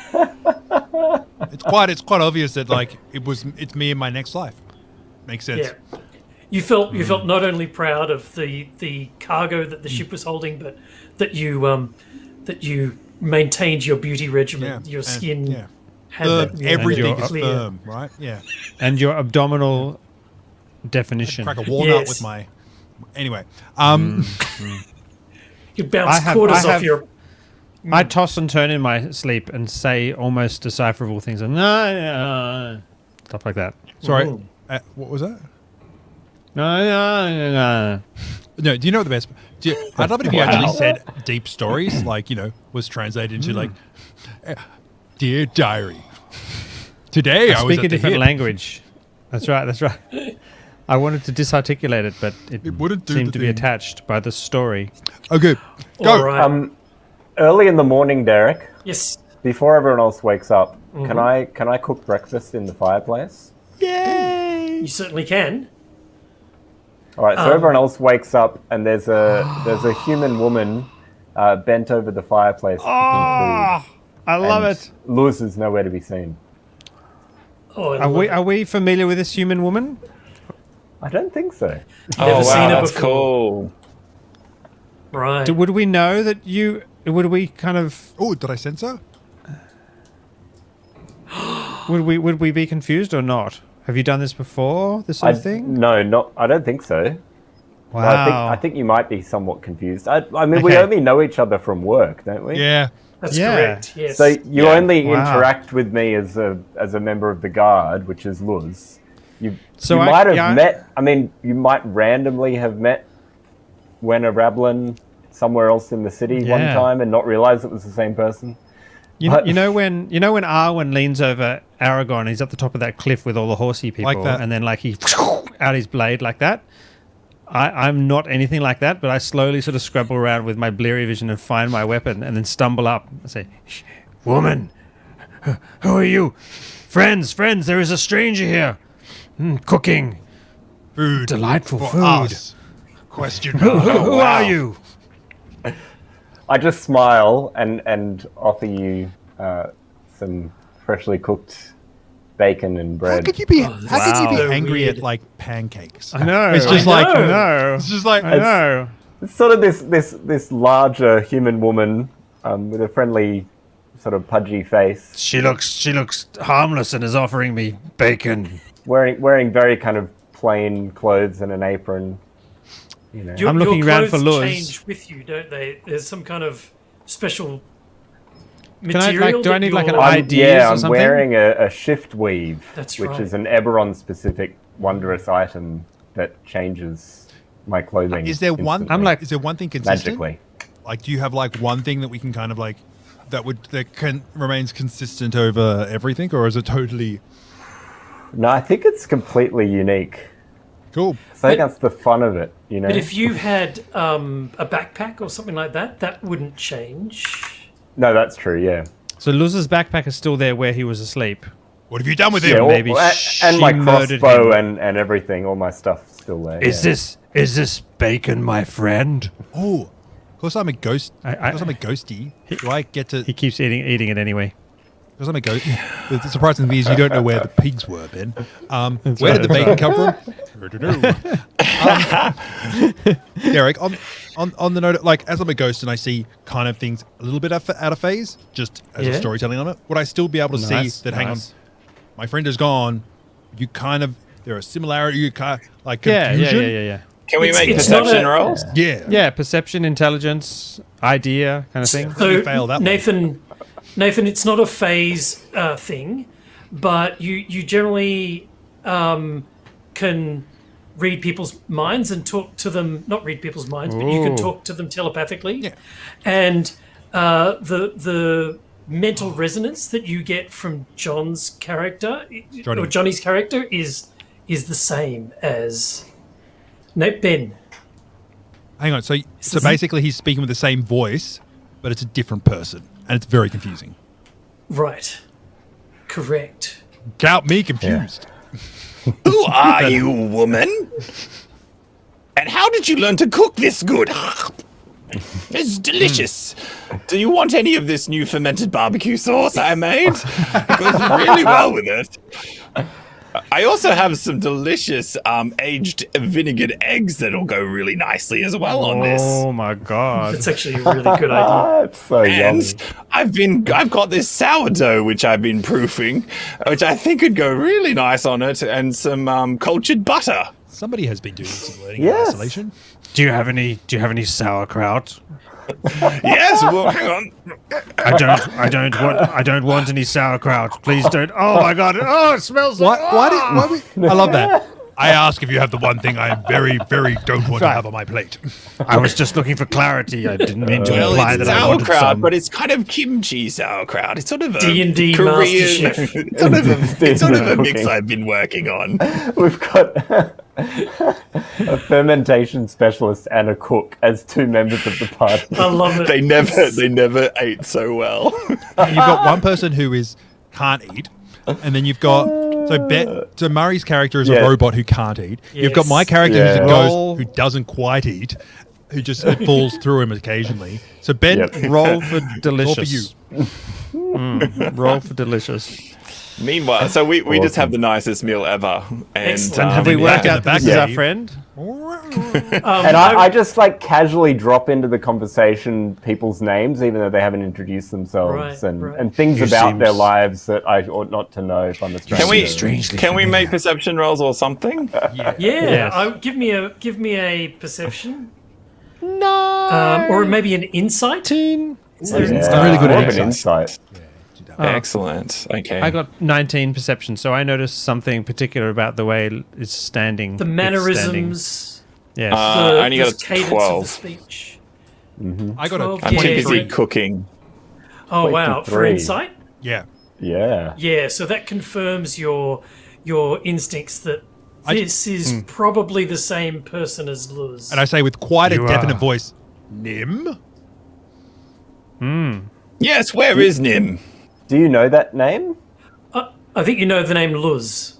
it's quite obvious that like it's me in my next life. Makes sense. Yeah. You felt not only proud of the cargo that the ship was holding, but that you maintained your beauty regimen. Yeah, Your skin yeah. had that Everything And is clear. firm, right? Yeah. And your abdominal definition. Crack a walnut Yes. with my. Anyway, You bounce I have- quarters I off have- your... I toss and turn in my sleep and say almost decipherable things and stuff like that. sorry, Ooh. what was that? No, do you know what the best? I'd love it if you actually said deep stories, like, was translated into like, Dear Diary. Today I was speak at a the different hip. language. That's right. I wanted to disarticulate it, but it wouldn't do seemed the to be thing. attached by the story. Okay, go. All right. Early in the morning, Derek, Yes. before everyone else wakes up, can I cook breakfast in the fireplace? Yay! You certainly can. All right, so everyone else wakes up, and there's a human woman bent over the fireplace cooking I love and it. Luz is nowhere to be seen. Oh, I Are love we it. are we familiar with this human woman? I don't think so. Never seen her that's before. cool. Right. Would we know that you? Would we kind of? Oh, did I censor? Would we be confused or not? Have you done this before? This sort of thing? No, I don't think so. Wow. I think you might be somewhat confused. I mean, we Okay. only know each other from work, don't we? Yeah. That's Yeah. correct. Yes. So you Yeah. only Wow. interact with me as a member of the guard, which is Luz. You So might have yeah, met. I mean, you might randomly have met Wenna Rablin somewhere else in the city one Yeah. time and not realize it was the same person. You But- know when Arwen leans over Aragorn, he's at the top of that cliff with all the horsey people, Like that. and then like he out his blade like that. I'm not anything like that, but I slowly sort of scrabble around with my bleary vision and find my weapon, and then stumble up and say, "Woman, who are you? Friends, there is a stranger here. Cooking, Food. delightful for food. us. Question Who mark. are you?" I just smile and offer you some freshly cooked bacon and How bread. could you be? Oh, this How could you is be so angry weird. at like pancakes? I know. It's just I like know. I know. it's just like I know. It's sort of this larger human woman with a friendly, sort of pudgy face, She looks harmless and is offering me bacon. wearing very kind of plain clothes and an apron. You know. Your, I'm looking your around for clothes Luz. change with you, don't they? There's some kind of special Can I, material. do I that need like an you're- ID? Yeah, or I'm something? wearing a shift weave, That's which right. is an Eberron specific wondrous item that changes my clothing. Is there one? instantly, I'm like- Is there one thing consistent? magically. Like, do you have like one thing that we can kind of like that remains consistent over everything, or is it totally No, I think it's completely unique. cool? So I think But- that's the fun of it, you know. But if you had a backpack or something like that, that wouldn't change. No, that's true. Yeah. So Luz's backpack is still there where he was asleep. What have you done with Yeah, him? maybe and she my murdered crossbow him. and everything, all my stuff still there. yeah. Is this bacon, my friend? Oh, because I'm a ghost. I- Because I'm a ghosty. Do I get to? He keeps eating it anyway. Because I'm a ghost. The surprising thing is you don't know where the pigs were, Ben. Where did the bacon come from? Derek, on the note, of, like, as I'm a ghost and I see kind of things a little bit out of phase, just as a Yeah. storytelling on it, would I still be able to see that? Hang on, my friend is gone. You kind of there are similarity. You kind like confusion. Yeah. Can we It's- make it's not perception a- rolls? Yeah. Yeah, perception, intelligence, idea, kind of thing. So You fail that one. Nathan, it's not a phase thing, but you generally can read people's minds and talk to them. Not read people's minds, but you can Ooh. talk to them telepathically. Yeah. And the mental resonance that you get from John's character Johnny. or Johnny's character is the same as Ben. Hang on. So the- basically, he's speaking with the same voice, but it's a different person, and it's very confusing. Right. Correct. Count me confused. Who are you, woman? And how did you learn to cook this good? It's delicious. Do you want any of this new fermented barbecue sauce I made? It goes really well with it. I also have some delicious aged vinegared eggs that'll go really nicely as well on this. Oh my god. That's actually a really good idea. Ah, it's so yummy. And I've got this sourdough which I've been proofing, which I think would go really nice on it, and some cultured butter. Somebody has been doing some learning Yes. in isolation. Do you have any sauerkraut? Yes, well, hang on. I don't want any sauerkraut. Please don't. Oh my god. Oh, it smells like Why I love that. I ask if you have the one thing I am very, very don't want to have on my plate. I was just looking for clarity. I didn't mean to Well, imply it's that I wanted sauerkraut, some. but it's kind of kimchi sauerkraut. It's sort of a D&D Korean, MasterChef. it's sort of a mix Cooking. I've been working on. We've got a fermentation specialist and a cook as two members of the party. I love it. They never ate so well. You've got one person who can't eat, and then you've got so Murray's character is a Yeah. robot who can't eat. You've got my Yes. character who's a Roll. ghost who doesn't quite eat, who just it falls through him occasionally. So Ben, Yep. Roll for all delicious. for you. Roll for delicious. Meanwhile, so we just Awesome. have the nicest meal ever. And Excellent. And have we in worked the out that back this is our cave. friend? And I just like casually drop into the conversation people's names, even though they haven't introduced themselves, Right, and, right. and things You about their seems- lives that I ought not to know if I'm a stranger. Can we Strangely can we familiar. make perception rolls or something? Yeah, Yes. give me a perception. No. Or maybe an insight. Is there an Yeah, insight? I'm really good at more of an insight. insight. Excellent. Okay. I got 19 perception, so I noticed something particular about the way it's standing. The it's mannerisms, standing. Yes. I only got a cadence 12. of the speech. I got a 12, I'm too yeah, busy yeah. cooking. Oh wow, for 23. insight. Yeah. Yeah. Yeah, so that confirms your instincts that I- this is probably the same person as Luz. And I say with quite a You definite are. voice, Nim. Yes, where is Nim? Do you know that name? I think you know the name Luz.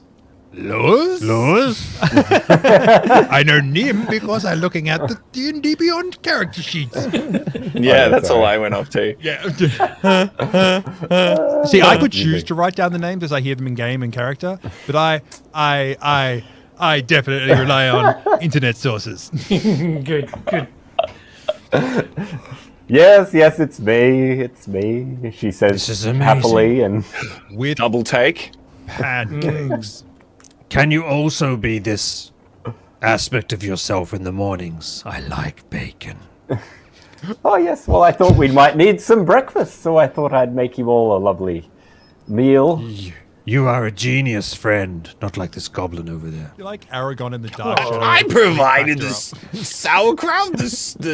Luz? Luz? I know Nim because I'm looking at the D&D Beyond character sheets. Yeah, that's all sorry. I went off to. Yeah. See, I could choose to write down the names as I hear them in game and character, but I definitely rely on internet sources. Good. Yes, it's me. It's me. She says This is amazing. happily, and With Double take. pancakes. Can you also be this aspect of yourself in the mornings? I like bacon. oh yes. Well, I thought we might need some breakfast, so I thought I'd make you all a lovely meal. You are a genius, friend. Not like this goblin over there. You're like Aragon in the Dark Shadow. I provided Factor the sauerkraut, the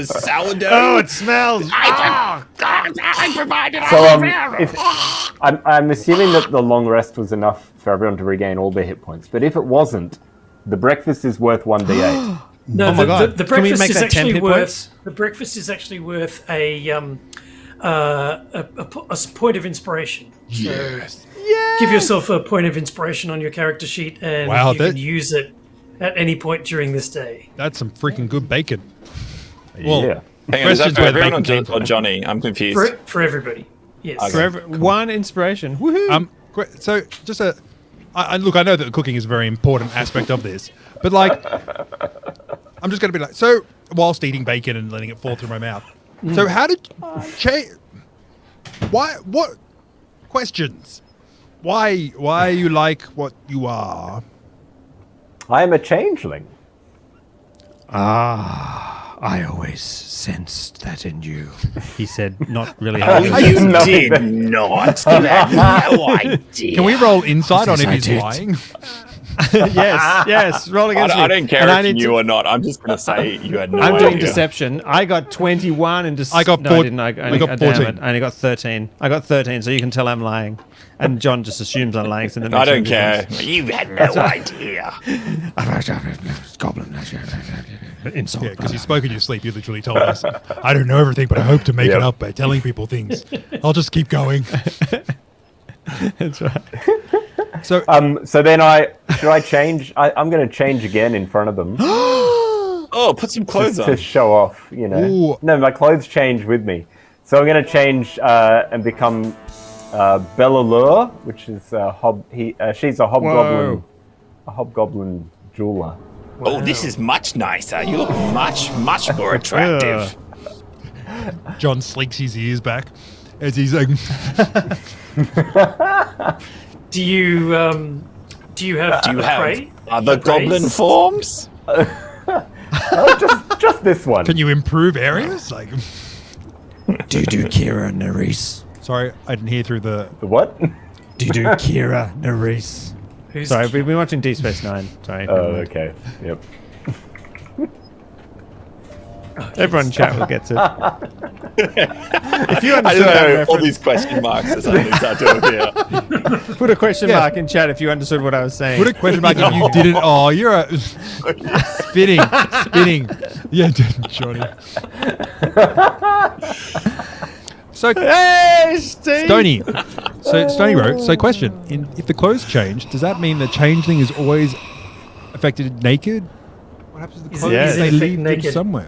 sourdough. Oh, it smells! I provided So I'm assuming that the long rest was enough for everyone to regain all their hit points. But if it wasn't, the breakfast is worth 1d8. No, Oh my God. the Can we breakfast make is that 10 actually hit worth points? the breakfast is actually worth a point of inspiration. Yes. Give yourself a point of inspiration on your character sheet, and Wow, you that- can use it at any point during this day. That's some freaking good bacon. Well, Yeah. Hang on, is that Questions for where everyone bacon came or Johnny? I'm confused. For everybody, yes. Okay. One inspiration. Woohoo! So just look, I know that the cooking is a very important aspect of this, but like, I'm just going to be like, so whilst eating bacon and letting it fall through my mouth. So how did why? What questions? Why are you like what you are? I am a changeling. I always sensed that in you. He said, not really. Oh, having- you No, did but- not. You had no idea. Can we roll insight on Yes, if I he's did. lying? yes. Roll against me. I don't care And if I you need knew to- or not. I'm just going to say you had no I'm idea. doing deception. I got 21 and I got no, four- I didn't. I got damn 14. it. I only got 13. I got 13, so you can tell I'm lying. And John just assumes I'm lying. So that I makes no don't care. difference. You had no idea. Goblin. Insult. Yeah, because you spoke in your sleep. You literally told us, I don't know everything, but I hope to make it up by telling people things. I'll just keep going. That's right. So, So then should I change? I'm going to change again in front of them Oh, put some clothes just to on. show off, you know. Ooh. No, my clothes change with me. So I'm going to change and become Bellalure, which is she's a hobgoblin, Whoa. a hobgoblin jeweler. Oh, this is much nicer. You look much, much more attractive. John slinks his ears back as he's like, Do you have Do you prey? have other Praise? goblin forms? Just this one. can you improve areas? Like, Do you do Kira Nerys? sorry, I didn't hear through the. The what? Do you do Kira Nerys? Who's Sorry, we've been watching Deep Space Nine. Sorry. Oh, okay. Yep. Everyone in chat will get it. If you I understood don't that know all reference, these question marks as I start to appear. put a question mark in chat if you understood what I was saying. Put a question mark if you didn't. Oh, you're a spinning. Yeah, Johnny. So, Hey, Steve! Stony. So, Stony wrote, so question. If the clothes change, does that mean the changeling is always affected naked? What happens to the Is clothes? it- is They it leave them naked? somewhere.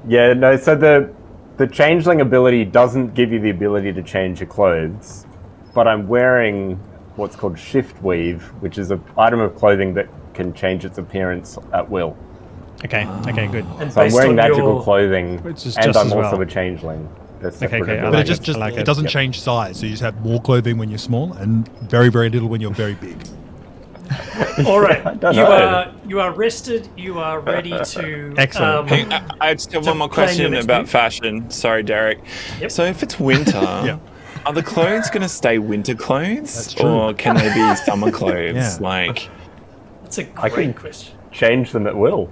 Yeah, no, so the changeling ability doesn't give you the ability to change your clothes, but I'm wearing what's called shift weave, which is an item of clothing that can change its appearance at will. Okay, good. And So I'm based wearing on magical your- clothing, Which is and just I'm as also well. a changeling. They're Okay, separate I But like it it. just I like it it. doesn't Yep. change size. So you just have more clothing when you're small and very, very little when you're very big. All right, don't know. you are rested. You are ready to. Excellent. Hey, I just have one more plan your question next about move. fashion. Sorry, Derek. Yep. So if it's winter, Yeah. are the clothes going to stay winter clothes? That's true. Or can they be summer clothes? Yeah. Like, That's a I great can- question. Change them at will.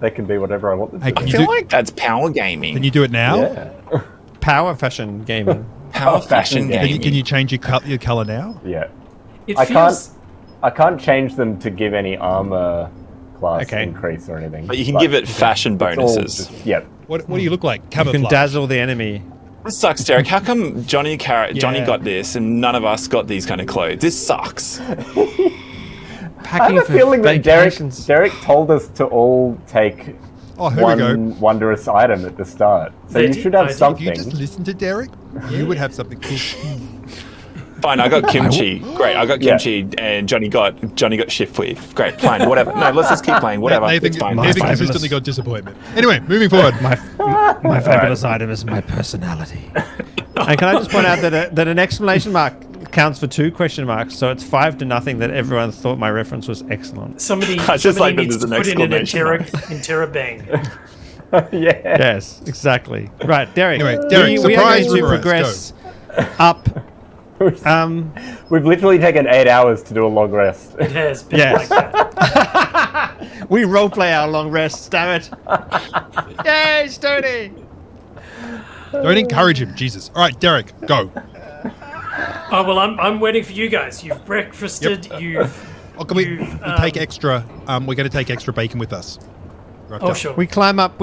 They can be whatever I want them to Hey, I can be. you feel do- like that's power gaming. Can you do it now? Yeah. Power fashion gaming. power fashion fashion gaming. Can you, gaming. can you change your color now? Yeah. It I feels. I can't change them to give any armor class Okay. increase or anything. But you can give it fashion it's all bonuses. just- Yep. What do you look like? You Camouflage. can dazzle the enemy. This sucks, Derek. How come Johnny Yeah. got this and none of us got these kind of clothes? This sucks. I have a feeling that Derek told us to all take Oh, here we go. one wondrous item at the start. So They you did- should I have did. If something. you just listen to Derek, you would have something cool. Fine, I got kimchi. Great, I got Yeah. kimchi, and Johnny got shift weave. Great, fine, whatever. No, let's just keep playing. Whatever, Nathan, it's fine. My It's Nathan fine. consistently got disappointment. Anyway, moving forward. My fabulous item is my personality. And can I just point out that an exclamation mark counts for 2 question marks, so it's 5-0 that everyone thought my reference was excellent. Somebody, I just like that needs there's to an put in an exclamation interrobang. Yeah. Yes, exactly. Right, Derek. Anyway, Derek, we are surprise going to rumors, progress up. We've literally taken 8 hours to do a long rest. It has been Yes. like that. We roleplay our long rests, damn it. Yay, Stoney! Don't encourage him, Jesus. All right, Derek, go. Oh well, I'm waiting for you guys. You've breakfasted. You've. Oh, can we You've, take extra? We're going to take extra bacon with us. Right, Oh go. sure. We climb up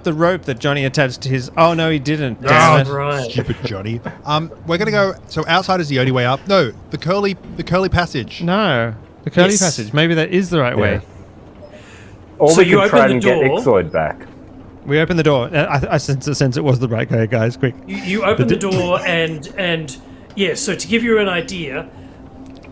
the rope that Johnny attached to his. Oh no, he didn't. Oh, Damn it. right. Stupid Johnny. We're going to go. So outside is the only way up. No, the curly passage. No, the curly Yes. passage. Maybe that is the right way. Or So we you could open try the and get door. Ixoid back. We open the door. I sense it was the right way, guys. Quick. You open the door and yeah. So to give you an idea,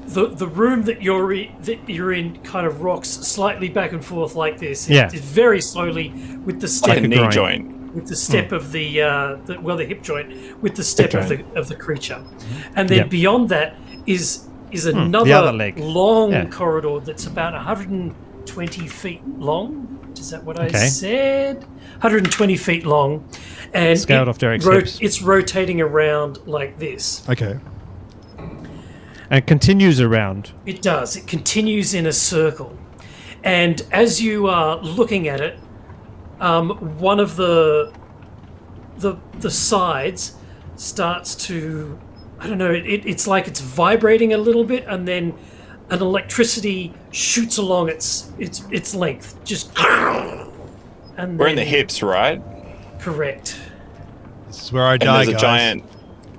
the room that you're in kind of rocks slightly back and forth like this. Yeah. It's very slowly with the Like step a knee groin. joint. with the step of the hip joint with the step of joint. the creature, and then Yep. beyond that is other another leg. long Yeah. corridor that's about 120 feet long. Is that what I Okay. said? 120 feet long, and Scaled off Derek's hips. it's rotating around like this. Okay. And it continues around. It does. It continues in a circle, and as you are looking at it, one of the sides starts to, I don't know. It's like it's vibrating a little bit, and then an electricity shoots along its length. Just and We're in the then- hips, right? Correct. This is where I And die, there's a guys. giant,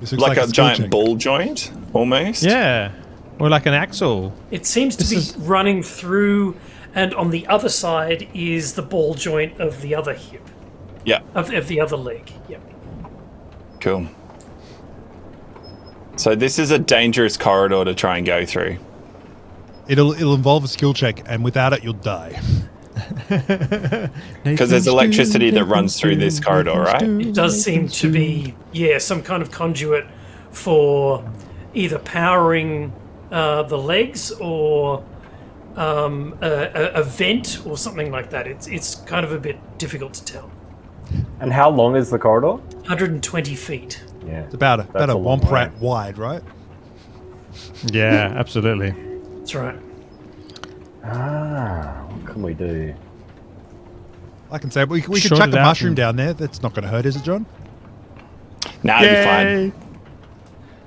This looks like a skill giant check. ball joint, almost. Yeah. Or like an axle. It seems to This be is- running through, and on the other side is the ball joint of the other hip, Yeah. of the other leg. Yep. Cool. So this is a dangerous corridor to try and go through. It'll involve a skill check, and without it, you'll die. Because there's electricity that runs through this corridor, right? It does seem to be, some kind of conduit for either powering the legs or a vent or something like that. It's kind of a bit difficult to tell. And how long is the corridor? 120 feet. Yeah. It's about a That's a long womp way. rat wide, right? Yeah, absolutely. That's right. What can we do? I can say we could Short chuck it a out mushroom and- down there. That's not going to hurt, is it, John? Nah, it'll be fine.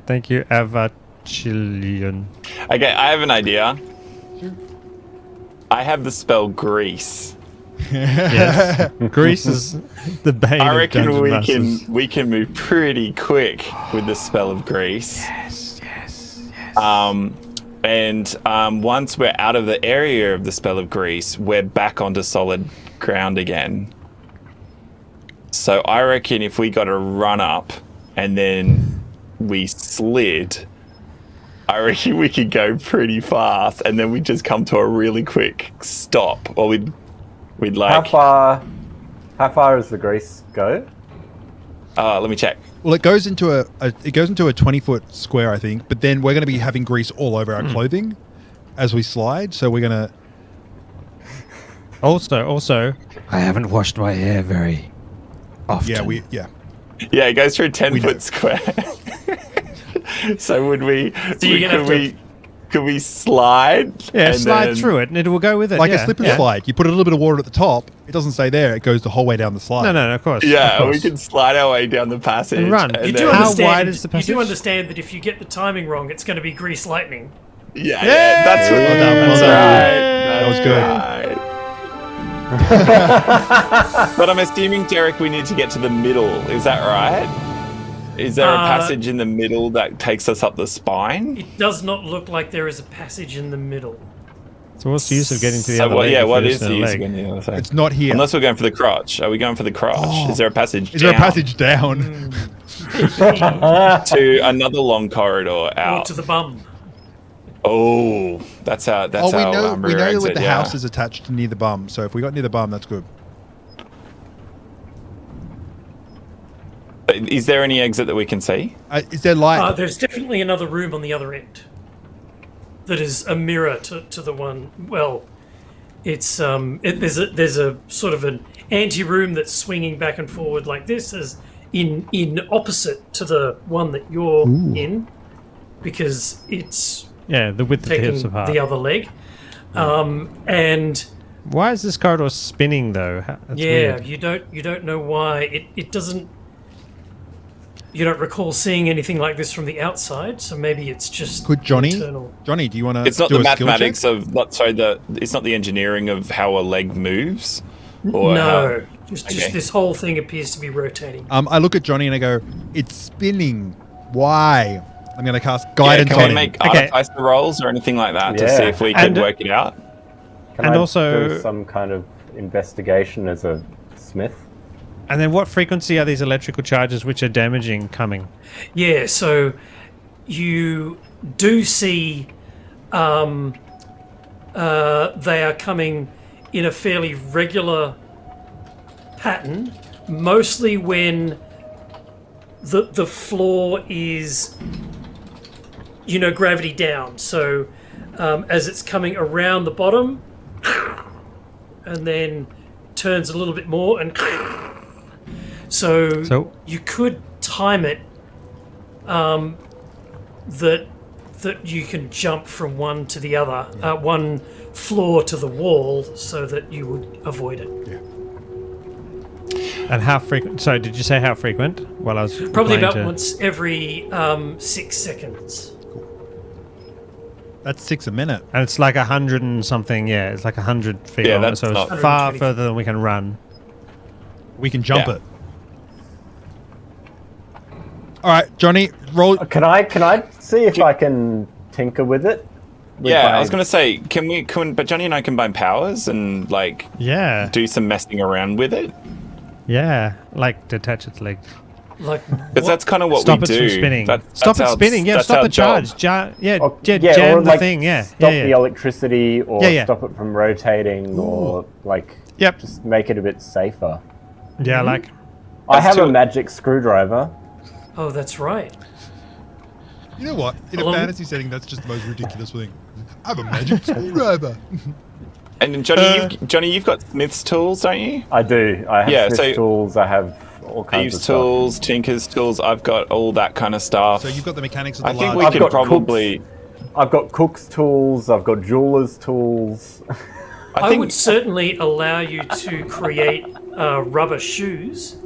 Thank you, Avachillion. Okay, I have an idea. I have the spell Grease. Yes. Grease is the bane I of reckon dungeon we masters. can move pretty quick with the spell of Grease. Yes. And once we're out of the area of the spell of Grease, we're back onto solid ground again. So I reckon if we got a run up and then we slid, I reckon we could go pretty fast, and then we just come to a really quick stop, or we'd like. How far does the grease go? Let me check. Well, it goes into a 20-foot square, I think. But then we're going to be having grease all over our clothing as we slide. So we're going to. Also, I haven't washed my hair very often. Yeah. Yeah, it goes through a 10-foot know. square. So would we? you're gonna have Could we slide? Yeah, and slide then- through it and it will go with it. Like yeah. a slip and yeah. slide. You put a little bit of water at the top. It doesn't stay there. It goes the whole way down the slide. No, of course. Yeah, of we course. can slide our way down the passage And run. You then- do How understand. wide is the You passage? do understand that if you get the timing wrong, it's going to be grease lightning. Yeah, that's what. Well That's done. right. That was good. Right. But I'm assuming, Derek, we need to get to the middle. Is that right? Is there a passage in the middle that takes us up the spine? It does not look like there is a passage in the middle. So what's the use of getting to the So other what? leg? Yeah, if what you're is just the in a use of leg? getting to the other side? It's not here. Unless we're going for the crotch. Are we going for the crotch? Is there a passage? Is there a down passage down? to another long corridor Or out? to the bum. Oh, that's how. That's Oh, we how. know Rear that exit, the yeah. house is attached near the bum. So if we got near the bum, that's good. Is there any exit that we can see? Is there light? There's definitely another room on the other end. That is a mirror to the one. Well, it's there's a sort of an ante-room that's swinging back and forward like this, as in opposite to the one that you're in, because it's Yeah, the width of the hips taking apart. the other leg. And Why is this corridor spinning though? That's yeah, weird. you don't know why it doesn't. You don't recall seeing anything like this from the outside, so maybe it's just Could Johnny? internal. Johnny, do you want to? It's not do the a skill mathematics check? of. It's not the engineering of how a leg moves. Or No, how- just okay. this whole thing appears to be rotating. I look at Johnny and I go, "It's spinning. Why?" I'm going to cast Yeah, guidance can on we him. make Okay. artificer rolls or anything like that to Yeah. see if we can And- work it out? Can And I also- do some kind of investigation as a smith? And then what frequency are these electrical charges which are damaging coming? Yeah, so you do see they are coming in a fairly regular pattern, mostly when the floor is, gravity down. So as it's coming around the bottom and then turns a little bit more and so you could time it that you can jump from one to the other, one floor to the wall, so that you would avoid it. And how frequent? Sorry, did you say how frequent? While I was Probably replying about to- once every 6 seconds. That's 6 a minute. And it's like 100 and something. Yeah, it's like 100 feet Yeah, long. that's So it's not- far 120. further than we can run. We can jump Yeah. it. All right, Johnny, roll. Can I see if I can tinker with it? With Yeah, my- I was going to say, but Johnny and I combine powers and like Yeah, do some messing around with it? yeah. Like detach its legs. Like Because that's kind of what Stop we it do. from spinning. That's Stop it our- spinning. Yeah, that's stop our the job. charge. Yeah, Or- jam or, the like, thing. Yeah, Stop yeah. the electricity, or Yeah. stop it from rotating, or like Yep. just make it a bit safer. Yeah, like I have a too- magic screwdriver. oh, that's right. You know what? In a Hello? fantasy setting, that's just the most ridiculous thing. I have a magic screwdriver. And Johnny, you've got Smith's tools, don't you? I do. I have Yeah, Smith's so- tools. I have all kinds of Thieves' stuff. tools, Tinker's tools. I've got all that kind of stuff. So you've got the mechanics of the I think large. we I've can got probably. I've got cook's tools. I've got jeweler's tools. I would certainly allow you to create rubber shoes.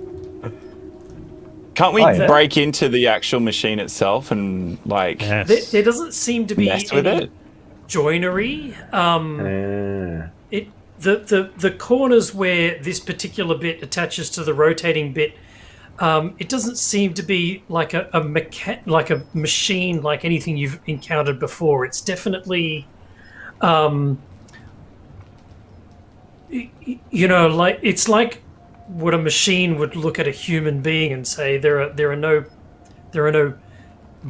Can't we break into the actual machine itself and like There doesn't seem to be mess with any it? joinery. The corners where this particular bit attaches to the rotating bit, it doesn't seem to be like a machine like anything you've encountered before. It's definitely, like it's like what a machine would look at a human being and say there are no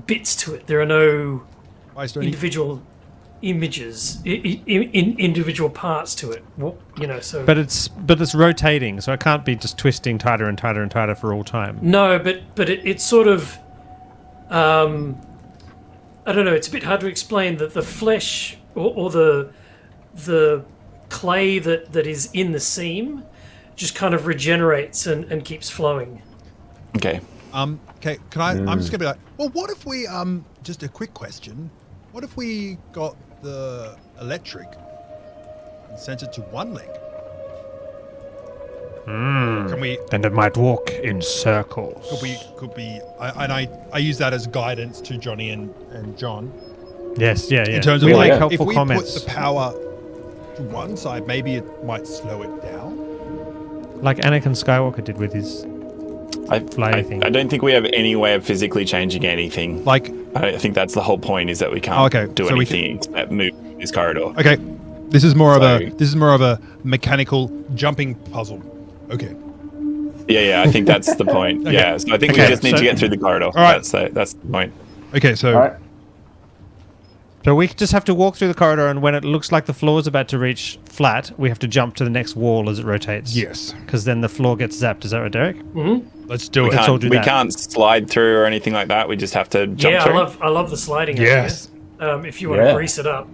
bits to it. There are no individual images, individual parts to it. So. But it's rotating, so it can't be just twisting tighter and tighter and tighter for all time. No, but it's sort of, I don't know. It's a bit hard to explain that the flesh or the clay that is in the seam just kind of regenerates and keeps flowing. Okay. Okay. Can I? I'm just gonna be like, well, what if we? Just a quick question. What if we got the electric and sent it to one leg? Can we? Then it might walk in circles. Could we? I use that as guidance to Johnny and John. Yes, yeah. In terms of we like, make helpful if we comments. put the power to one side, maybe it might slow it down. Like Anakin Skywalker did with his fly thing. I don't think we have any way of physically changing anything. Like, I think that's the whole point, is that we can't do so anything except move this corridor. Okay, this is more of a mechanical jumping puzzle. Okay. Yeah, I think that's the point. Okay. Yeah, so I think we just need to get through the corridor. All right. That's the point. Okay, so. All right. So we just have to walk through the corridor, and when it looks like the floor is about to reach flat, we have to jump to the next wall as it rotates. Yes. Because then the floor gets zapped. Is that right, Derek? Mm-hmm. Let's do it. Let's all do We that. can't slide through or anything like that. We just have to jump through. I love the sliding. Yes. Idea. If you want to grease it up.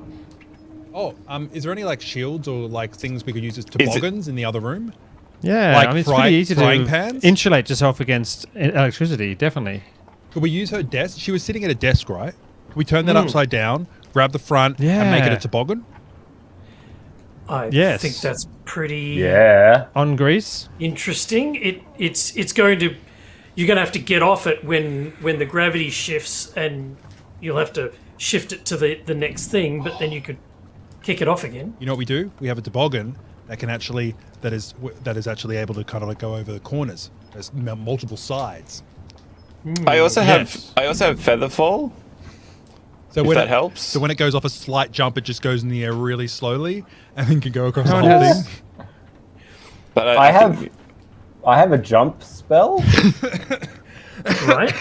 Oh, is there any like shields or like things we could use as toboggans in the other room? Yeah, Like I mean, it's pretty easy frying to pans? insulate yourself against electricity, definitely. Could we use her desk? She was sitting at a desk, right? Could we turn that upside down, grab the front, and make it a toboggan? I think that's pretty on grease. Interesting. It's going to, you're going to have to get off it when the gravity shifts, and you'll have to shift it to the next thing, but then you could kick it off again. You know what we do? We have a toboggan that can actually that is actually able to kind of like go over the corners. There's multiple sides. I also have featherfall. So if that helps. So when it goes off a slight jump, it just goes in the air really slowly and then can go across the whole thing. But I have a jump spell, Right?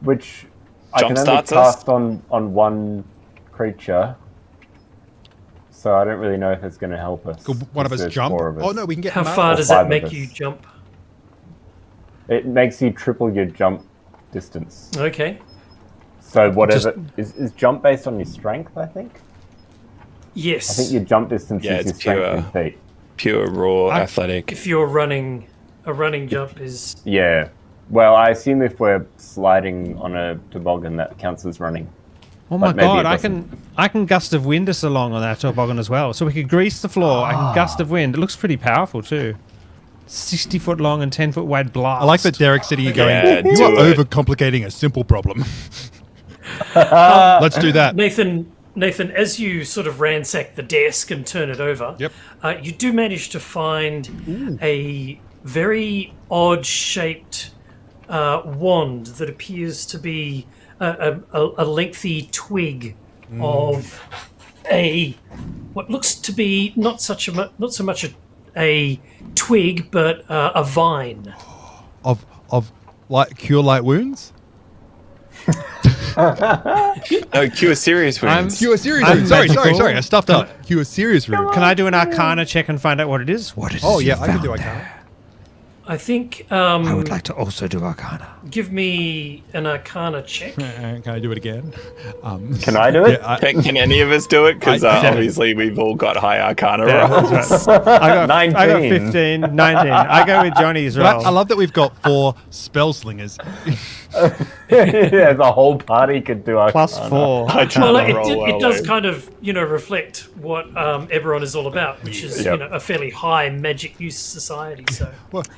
which I can only cast on one creature. So I don't really know if it's going to help us. Could one of us jump? Oh no, we can get. How far does that make you jump? It makes you triple your jump distance. Okay. So whatever is jump based on your strength, I think. Yes. I think your jump distance is your strength in feet. Pure raw athletic. If you're running, a running jump is. Yeah. Well, I assume if we're sliding on a toboggan, that counts as running. Oh my god! I can gust of wind us along on that toboggan as well. So we could grease the floor. I can gust of wind. It looks pretty powerful too. 60-foot long and 10-foot wide blast. I like that Derek sitting here going, Yeah, "You are overcomplicating a simple problem." Let's do that. Nathan, as you sort of ransack the desk and turn it over, you do manage to find a very odd-shaped wand that appears to be a lengthy twig of what looks to be not so much a twig, but a vine of like cure light wounds. No, cure serious wounds. Cure serious wounds. Sorry. I stuffed up. Cure serious wounds. Can I do an Arcana check and find out what it is? What is? Oh yeah, I can do Arcana. I think. I would like to also do Arcana. Give me an Arcana check. Can I do it again? Can I do it? Can any of us do it? Because obviously we've all got high Arcana rolls. I got 19. I got 15, 19. I go with Johnny's roll. I love that we've got 4 spell slingers. Yeah, the whole party could do Arcana. +4. I try Well, to roll it does well. kind of, reflect what Eberron is all about, which is, Yep. a fairly high magic use society. So,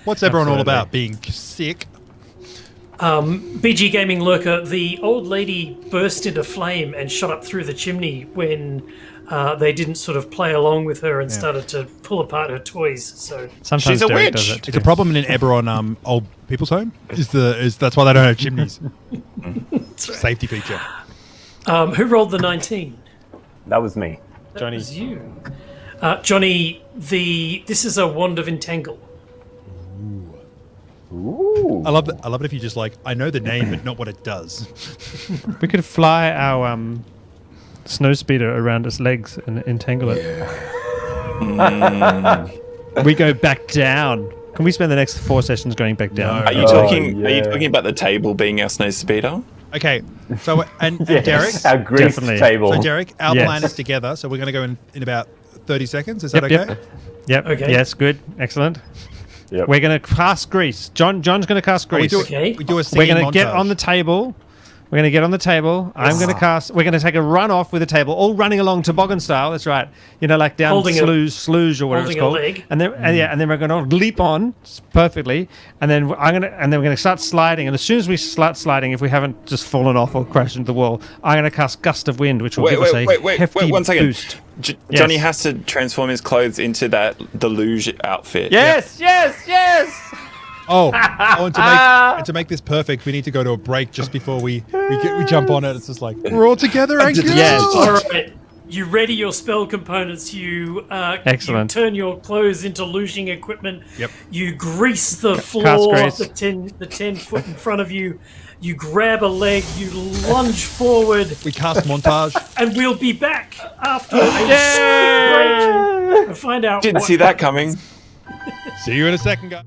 What's everyone all Absolutely. about? Being sick? BG Gaming Lurker, the old lady burst into flame and shot up through the chimney when they didn't sort of play along with her and started to pull apart her toys. So, Sometimes She's a Derek witch. does it It's a too. problem in Eberron old people's home. Is that's why they don't have chimneys. Safety feature. who rolled the 19? That was me. Johnny. It was you. Johnny, this is a wand of entangle. Ooh. I love it if you just like, I know the name, but not what it does. We could fly our snow speeder around its legs and entangle it. We go back down. Can we spend the next 4 sessions going back down? No. Are you Oh, talking? Are you yeah. talking about the table being our snow speeder? Okay, so and Yes, Derek, our greased Definitely. table. so Derek, our Yes. plan is together. So we're going to go in about 30 seconds. Is that Yep, okay? Yep. Okay. Yes, good. Excellent. Yep. We're going to cast grease. John's going to cast We grease. do, Okay. we do a We're singing going to get montage. on the table. We're going to get on the table. I'm going to cast. We're going to take a run off with the table, all running along toboggan style. That's right. Like down Holding a- sluge or whatever it's holding a called. leg. And then and then we're going to leap on perfectly. And then we're going to start sliding. And as soon as we start sliding, if we haven't just fallen off or crashed into the wall, I'm going to cast gust of wind, which will give us a hefty 1 second. boost. J- Yes. Johnny has to transform his clothes into the luge outfit. Yes. Oh, and to make this perfect, we need to go to a break just before we jump on it. It's just like we're all together and good. Yes. All right. You ready your spell components. You Excellent. You turn your clothes into luging equipment. Yep. You grease the Cast floor, grease. the 10 foot in front of you. You grab a leg. You lunge forward, We cast montage. and we'll be back after a break to find out. Didn't what see that coming. See you in a second, guys.